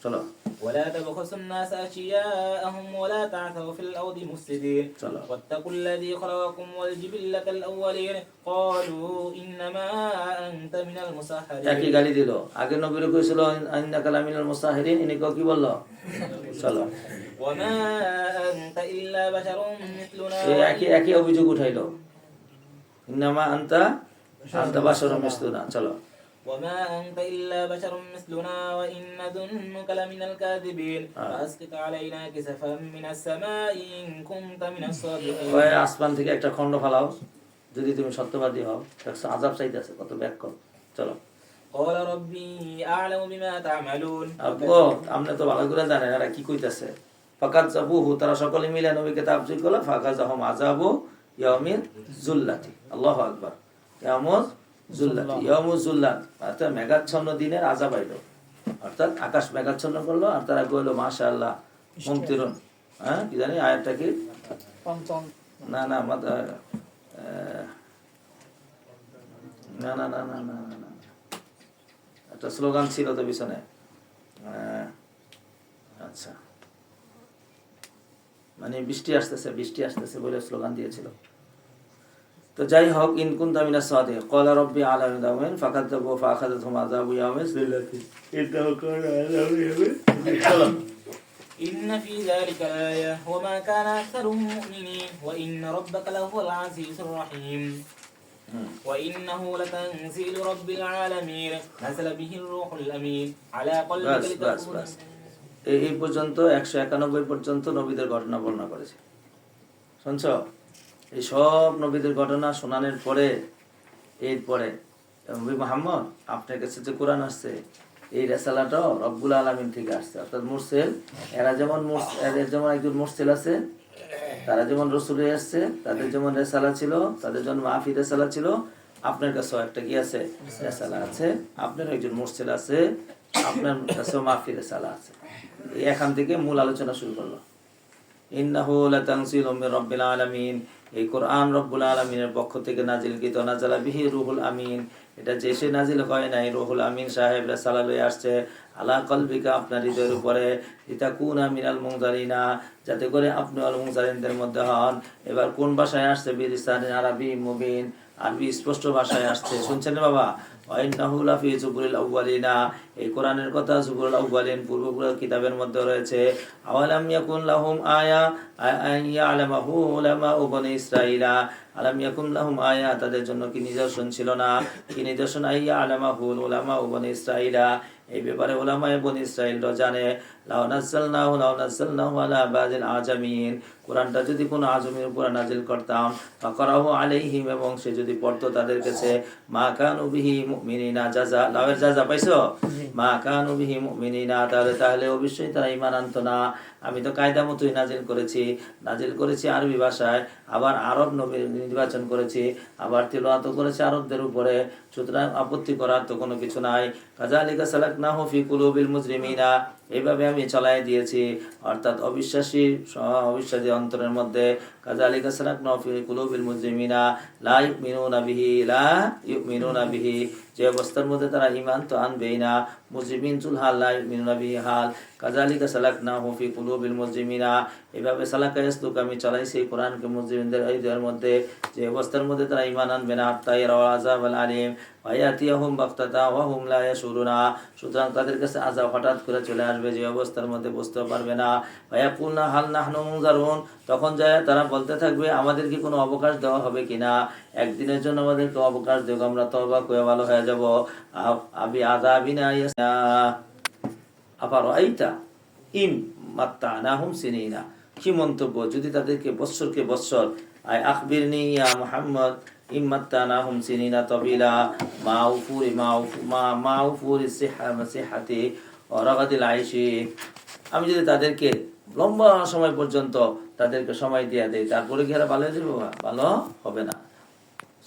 [SPEAKER 1] চলো
[SPEAKER 2] ولا تبخسوا الناس أشياءهم ولا تعثوا في الأرض مفسدين واتقوا الذي خلقكم والجبلة الأولين قالوا إنما أنت من المسحرين
[SPEAKER 1] একই গালি দিল আগে নবীর কইছিল ইন্নাকা লামিনাল মুসাহিরিন ইনি কি বলল চলো
[SPEAKER 2] وما أنت إلا بشر مثلنا
[SPEAKER 1] একই অভিযোগ উঠাইলো ইন্নামা আনতা বাশারুম মিসলুনা চলো
[SPEAKER 2] وما أنت إلا بشر مثلنا وإن نظنك لمن الكاذبين فأسقط علينا كسفا من السماء إن كنت من الصادقين
[SPEAKER 1] ওই আসমান থেকে একটা খণ্ড ফলাও যদি তুমি সত্যবাদী হও দেখছো আযাব চাইতেছে কত ব্যাক কর চলো
[SPEAKER 2] قال ربي أعلم بما تعملون
[SPEAKER 1] আপু আপনি তো ভালো করে জানেন এরা কি কইতাছে ফাকাত যাবুহু তারা সকলে মিলে নবীকে তাফসীর করলো ফাকাজাহুম আযাবু ইয়াউমিল যুল্লাতি আল্লাহু আকবার কিয়ামত যুল্লাতি ইয়াউমুজ যুল্লাত অর্থাৎ মেঘাচ্ছন্ন দিনের আযাব আইলো অর্থাৎ আকাশ মেঘাচ্ছন্ন করলো আর তারা কইলো মাশাআল্লাহ মুমতিরুন হ্যাঁ কি জানি আয়াতটা কি পঞ্চম না না না একটা স্লোগান ছিল তো পিছনে আচ্ছা মানে বৃষ্টি আসতেছে বলে স্লোগান দিয়েছিল তো যাই হোক ইন কুনতা মিনাস সাদিক ক্বালা রাব্বি আ'লামু দাওমিন ফাকাযাবু ফাআখাযাতুহুম আযাবু ইয়াউমিজ যিল্লাতি ইন্নাহু কানা আযাবু ইয়াউমিজ
[SPEAKER 2] إن في ذلك لآية وما كان أكثرهم مؤمنين وإن ربك لهو العزيز الرحيم وإنه لتنزيل رب العالمين نزل به الروح الأمين على قلبك لتكون
[SPEAKER 1] এই পর্যন্ত 191 পর্যন্ত নবীদের ঘটনা বর্ণনা করেছে। শুনছ? এই সব নবীদের ঘটনা শোনানোর পরে এরপরে নবী মুহাম্মদ আপনার কাছে যে কোরআন আসছে এই রেসালাটাও রব্বুল আলামিন থেকে আসছে, অর্থাৎ মুরসেল। এদের যেমন একজন মুরসেল আছে, তারা যেমন রসুলে আসছে, তাদের যেমন রেসালা ছিল, তাদের যেমন মাহফি রেসালা ছিল, আপনার কাছেও একটা কি আছে? রেসালা আছে। আপনার একজন মুরসেল আছে, আপনার কাছেও মাহফি রেসালা আছে। এখান থেকে মূল আলোচনা শুরু করলো। ইন্নাহু লাতানজিলুম মির রাব্বিল আলামিন, এই কোরআন রব্বুল আলামিনের পক্ষ থেকে নাজিলকৃত। নাযালা বিহি রুহুল আমিন, এটা যে সে নাজিল হয় নাই, রুহুল আমিন সাহেব রাসালা লয়ে আসছে আলা কলবিকা, আপনার হৃদয়ের উপরে, লিতাকুনা মিনাল মুনজারিনা, যাতে করে আপনি আল মুনজারিনদের মধ্যে হন। এবার কোন ভাষায় আসছে? বিলিসানিন আরবি মুবিন, আরবি স্পষ্ট ভাষায় আসছে। শুনছেন বাবা? ওয়াইন্নাহু লাফি জুবুরিল আউয়ালিনা, এই কোরআনের কথা জুবুরুল আউয়ালিন, পূর্বপুরুষ কিতাবের মধ্যে রয়েছে। আওয়ালাম ইয়াকুন লাহুম আয়া আন ইয়ালামাহু উলামাউ বনি ইসরাঈলা, আলাম ইয়াকুন লাহুম আয়া, তাদের জন্য কি নিদর্শন ছিল না? কি নিদর্শন? আইয়া আলামাহু উলামাউ বনি ইসরাঈলা, এই ব্যাপারে উলামায়ে বনি ইসরাঈলরা জানে। লাউ নাযালনাহু আলা বাযিল আজামিন, কোরআনটা যদি কোনো আজমির উপর নাজিল করতাম, ফাকরাহু আলাইহিম, এবং সে যদি পড়তো তাদের কাছে, মা কানু বিহি মুমিনিনা, জাযা, লাউয়ের জাযা পাইছো? মা কানু বিহি মুমিনিনা, তাহলে অবশ্যই তারা ঈমান আনতো না। আমি তো কায়দা মতোই নাজিল করেছি আরবি ভাষায়, আবার আরব নবী নির্বাচন করেছি, আবার তিলাওয়াত করেছি আরবদের উপরে, সুতরাং আপত্তি করার তো কোনো কিছু নাই। কাযালিকা সালাকনাহু ফি কুলুবিল মুজরিমিনা, এইভাবে আমি চালাই দিয়েছি, অর্থাৎ অবিশ্বাসী অন্তরের মধ্যে। কাযালিকা সালাকনাহু ফি কুলুবিল মুজরিমিনা লা ইউমিনুনা বিহি, যে অবস্থার মধ্যে তারা ঈমান তো আনবেই না। মুজরিমিন চুল হাল, লা ইউমিনুনা বিহি হাল। কাযালিকা সালাকনাহু ফি কুলুবিল মুজরিমিনা, এভাবে সালাকা ইয়াসলুক, আমি চালাইছি কোরআনকে মুজরিমদের হৃদয়ের মধ্যে, যে অবস্থার মধ্যে তারা ঈমান আনবে না। হাত্তা ইয়ারাউ আযাবাল আলিম ওয়া ইয়াতিয়াহুম বাগতাতা ওয়া হুম লা ইয়াশুরুনা, সুতরাং তাদের কাছে আযাব হঠাৎ করে চলে আসবে, যে অবস্থার মধ্যে বুঝতে পারবে না। ওয়া ইয়াকুলনা হাল নাহনু মুনজারুন, তখন যায় তারা বলতে থাকবে, আমাদের কি কোনো অবকাশ দেওয়া হবে কিনা? একদিনের জন্য আমাদেরকে অবকাশ দেব, আমরা তওবা করে ভালো হয়ে যাব। আবি আযাবিনা ইয়াসনা আফারাইতা ইম মাত্তানাহুম সিনিনা, কি মন্তব্য যদি তাদেরকে বৎসরকে বৎসর, আই আখবিরনি ইয়া মুহাম্মদ ইম মাত্তানাহুম সিনিনা তাবিলা মাউফুরি সিহাতি ওয়া রাগাদিল আইশি, আমি যদি তাদেরকে লম্বা সময় পর্যন্ত তাদেরকে সময় দিয়ে দেয়, তারপরে কি এরা ভালো হয়ে যাবে? ভালো হবে না।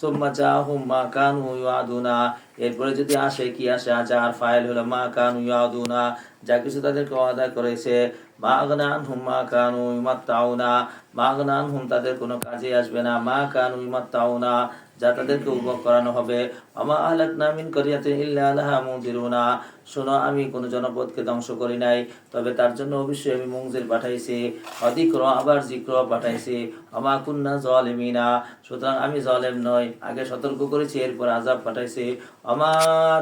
[SPEAKER 1] সুম্মা জাহুম মা কানু ইউআদুনা, এরপরে যদি আসে, কি আসে? আজার ফাইল হলো মা কানু ইউআদুনা, যা কিছু তাদেরকে ওয়াদা করেছে। মা আগনা আনহুম মা কানু ইউমাত্তাউনা, মা আগনা আনহুম, তাদের কোনো কাজে আসবে না। মা কানু ইউমাত্তাউনা, যা তাদেরকে উপভোগ করানো হবে। আমা আহলাকনা মিন কারিয়াতিন ইল্লা লাহা মুনজিরুনা, শোনো, আমি কোনো জনপদকে ধ্বংস করি নাই, তবে তার জন্য অবশ্যই আমি মুনজির পাঠাইছি, অদিক্র, আবার জিক্র পাঠাইছি। আমা কুন্না যালিমিনা, সুতরাং আমি জালেম নই, আগে সতর্ক করেছি, এরপর আযাব পাঠাইছি। আমা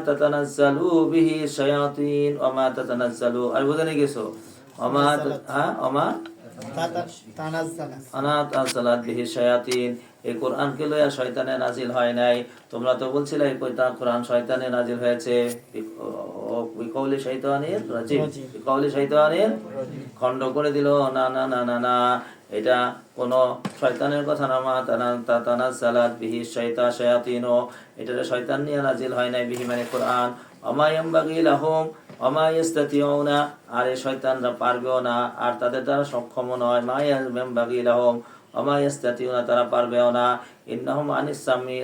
[SPEAKER 1] তাতানাজ্জালু বিহি শায়াতিন, আমা তাতানাজ্জালু, আর বুঝে নিয়ে গেছো? আমা আমা তানাজ্জালাত বিহি শায়াতিন, এই কোরআনকে লইয়া শয়তানে নাজিল হয় নাই। তোমরা তো বলছিলে এই কোরআন শয়তানে নাজিল হয়েছে, বিকৌলি শয়তানির রাজিম, বিকৌলি শয়তানির, খণ্ড করে দিল। না না না না না, এটা কোন শয়তানের কথা না। মা তানাজ্জালাত বিহি শায়াতিন, এটা শয়তান নিয়ে নাজিল হয় নাই, বিহি মানে কোরআন। ওমা ইয়ামবাগি লাহুম ওমা ইস্তাতিউনা, আর এই শয়তানরা পারবেও না, আর তাদের দ্বারা সক্ষম নয়। মা ইয়ামবাগি লাহুম ওমা ইস্তাতিউনা, তারা পারবেও না। ইন্নাহুম আনিস সামি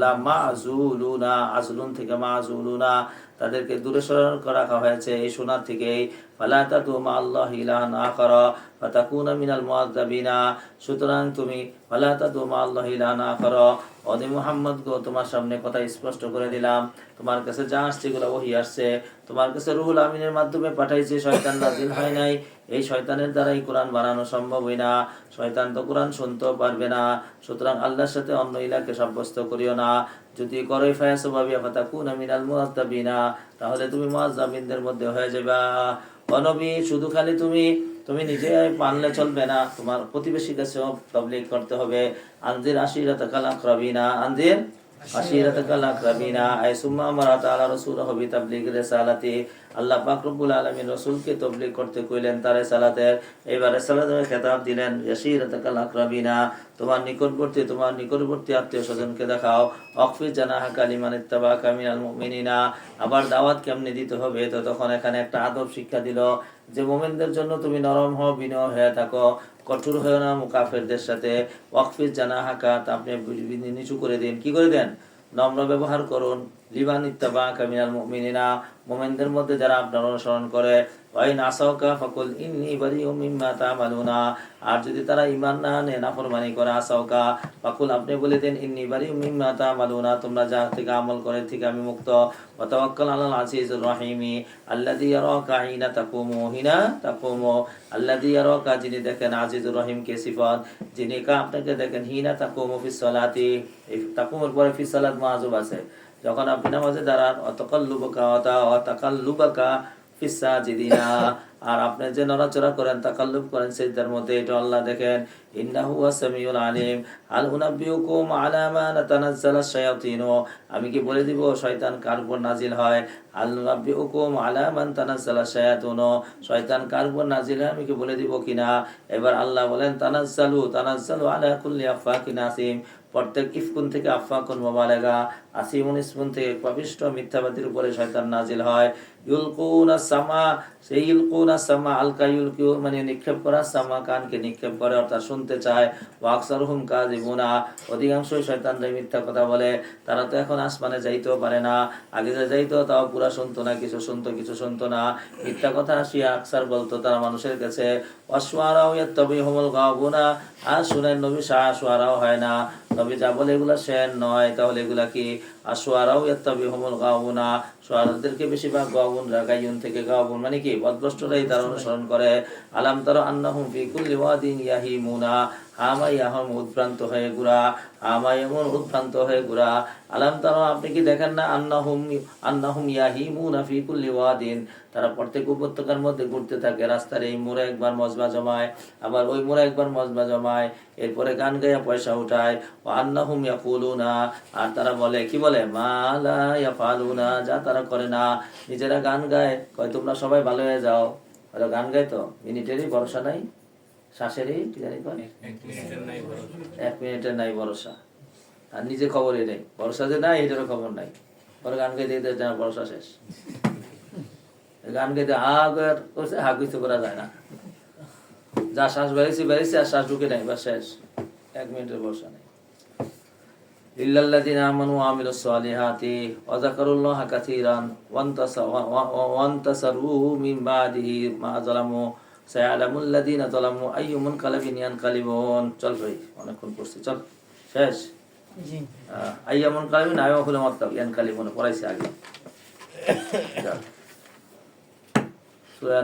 [SPEAKER 1] লামাযুলুনা, আযলুন থেকে মাযুলুনা, তাদেরকে দূরে সরানো রাখা হয়েছে এই শোনার থেকেই। ফালা তাদউ মা আল্লাহি ইলাহান আখারা ফাতাকুনা মিনাল মুআযযাবিনা, সুতরাং তুমি ফালা তাদউ মা আল্লাহি ইলাহান আখারা, ওহে মুহাম্মদ গো, তোমার সামনে কথা স্পষ্ট করে দিলাম, তোমার কাছে যা আসছে এগুলো ওহী আসছে, তোমার কাছে রুহুল আমিনের মাধ্যমে পাঠাইছে, শয়তান নাজিল হয় নাই। এই শয়তানের দ্বারাই কোরআন বানানো সম্ভবই না, শয়তান তো কোরআন শুনতেও পারবে না। সুতরাং আল্লাহর সাথে অন্য ইলাকে সাব্যস্ত করিও না, যদি করো ফায়াসবাবিয়া ফাতাকুনা মিনাল মুআযযাবিনা, তাহলে তুমি মুআযযাবিনদের মধ্যে হয়ে যাবে। ও নবী, শুধু খালি তুমি নিজে মানলে চলবে না, তোমার প্রতিবেশী কাছেও তাবলীগ করতে হবে। আনজির আশিরাতাকাল আকরাবিনা, আনজির আশিরাতাকাল আকরাবিনা, আই সুম্মা আমারা তাআলা রাসূলহু বিতাবলীগ রিসালাতি, আল্লাহ পাক রব্বুল আলামিন রাসূলকে তাবলীগ করতে কইলেন তারে সালাতের, এবারে সালাতের খেতাব দিলেন ইয়াশিরাতাকাল আকরাবিনা, তোমার নিকটবর্তী আত্মীয় স্বজনকে দেখাও। অকফি জানাহাকা লিমান ইত্তাবাকা মিনাল মুমিনিনা, আবার দাওয়াত কেমনে দিতে হবে, তো তখন এখানে একটা আদব শিক্ষা দিল যে মুমিনদের জন্য তুমি নরম হও, বিনয় হয়ে থাকো, কঠোর হয়ে না মুকাফিরদের সাথে। ওয়াকফি জানাহাকা, তা আপনি নিচু করে দিন, কি করে দেন, নম্র ব্যবহার করুন। লিমান ইত্তাবাকা মিনাল মুমিনিনা, মুমিনদের মধ্যে যারা আপনার অনুসরণ করে। ওয়াইন আসাউকা ফাকুল ইন্নী বারিউম মিম্মা তা'মালুনা, আর যদি তারা ঈমান না আনে, নাফরমানি করে, আসাউকা ফাকুল আপনি বলে দেন ইন্নী বারিউম মিম্মা তা'মালুনা, তোমরা যা থেকে আমল করে থেকে আমি মুক্ত। ওয়া তাওয়াক্কাল আলাল আজিজুর রহিমি আল্লাযী ইয়ারাকা হিনা তাকুমু, আল্লাযী ইয়ারাকা, যিনি দেখেন, আজিজুর রহিম কে সিফাত, যিনি আপনাকে দেখেন, হিনা তাকুমু ফিস সালাতি, এই তাকুমুর পরে ফিস সালাত মাযুব আছে, যখন আপনি নামাজে দাঁড়ান। তাকাল্লুবাকা ফিস সাজিদিনা, আর আপনি যে নড়াচড়া করেন, তাকাল্লুব করেন সিজদার মধ্যে, এটা আল্লাহ দেখেন। ইন্নাহু ওয়াস সামিউল আলিম। আল উনাব্বিউকুম আলা মা তানাজ্জালাশ শায়াতিন, আমি কি বলে দিব শয়তান কার উপর নাজিল হয়। আল উনাব্বিউকুম আলা মান তানাজ্জালাশ শায়াতিন, শয়তান কার উপর নাজিল হয় আমি কি বলে দিব কিনা। এবার আল্লাহ বলেন তানাজ্জালু আলা কুল্লি আফাকিন আসিম, প্রত্যেক ইফকুন থেকে আফাকুন মুবালাগা, আসিমুন ইসমুন থেকে পাপিষ্ঠ মিথ্যাবাদীর উপরে শয়তান নাজিল হয়। ইউলকুনাস সামা, সেই ইউলকুনাস সামা, আলকা ইউলকু মানে নিক্ষেপ করা, সামা কানকে নিক্ষেপ করে, অর্থাৎ শুনতে চায়। ওয়া আকসারুহুম কাযিবুনা, অধিকাংশই শয়তানরা মিথ্যা কথা বলে। তারা তো এখন আসমানে যাইতেও পারে না, আগে যা যাইতো তাও পুরা শুনতো না, কিছু শুনতো কিছু শুনতো না, মিথ্যা কথা আসিয়া আকসার বলতো তারা মানুষের কাছে। ওয়াসওয়ারাও ইয়াত্তাবিহুমুল গাওবুনা, আর শুনেন নবী শাহওয়ারাও হয় না, নবী যা বলে এগুলা শের নয়, তাহলে এগুলা কি। আশওয়ারাও ইয়াত্তাবিহুমুল গাওবুনা, শুআরাদেরকে বেশিরভাগ গাওবুনরা, গায়ুন থেকে গাওবুন মানে কি পথভ্রষ্টরাই তারা অনুসরণ করে। আলাম তারা আন্নাহুম ফি কুল্লি ওয়াদিন ইয়াহিমুনা, হামাইয়াহুম উদ্ভ্রান্ত হয়ে ঘুরা, হামাইয়াহুম উদ্ভ্রান্ত হয়ে ঘুরা। আলাম তারা, আপনি কি দেখেন না, আন্নাহুম ইয়াহিমুনা ফি কুল্লি ওয়াদিন, তারা প্রত্যেক উপত্যকার মধ্যে ঘুরতে থাকে, রাস্তার এই মোড়ে একবার মজবা জমায়, আবার ওই মোড়ে একবার মজবা জমায়, এরপরে গান গাইয়া পয়সা উঠায়। ওয়া আন্নাহুম ইয়াকুলুনা, আর তারা বলে, কি বলে, মা লা ইয়াফালুনা, যা তারা করে না। নিজেরা গান গায়, কয় তোমরা সবাই ভালো হয়ে যাও, হয়তো গান গায় তো মিনিটেরই ভরসা নাই, শ্বাসেরই কি জানি কয়, 1 মিনিটের নাই ভরসা, আর নিজে খবরই নেই, ভরসা যে নাই এটারও খবর নাই, পরে গান গাইতে দিতে ভরসা শেষ। গান গাইতে করছে, কিছু করা যায় না, যা শ্বাস বেরিয়েছে আর শ্বাস ঢুকে নাই, বা শেষ, 1 মিনিটের ভরসা নেই। ইল্লাল্লাযিনা আমানু ওয়া আমিলুস সালিহাতি ওয়া যাকারুল্লাহা কাসীরান ওয়ান্তাসারু মিন বাদিহি মা যালামু সায়ালামুল্লাযিনা যালামু আইয়ুমুন কালাবিন ইয়ানকালিবুন। চল ভাই, অনেকক্ষণ পড়ছি, চল শেষ। জি, আইয়ুমুন কালাবিন আইয়ু হলো মতলব ইয়ানকালিবুন পড়াইছি আগে। সূরা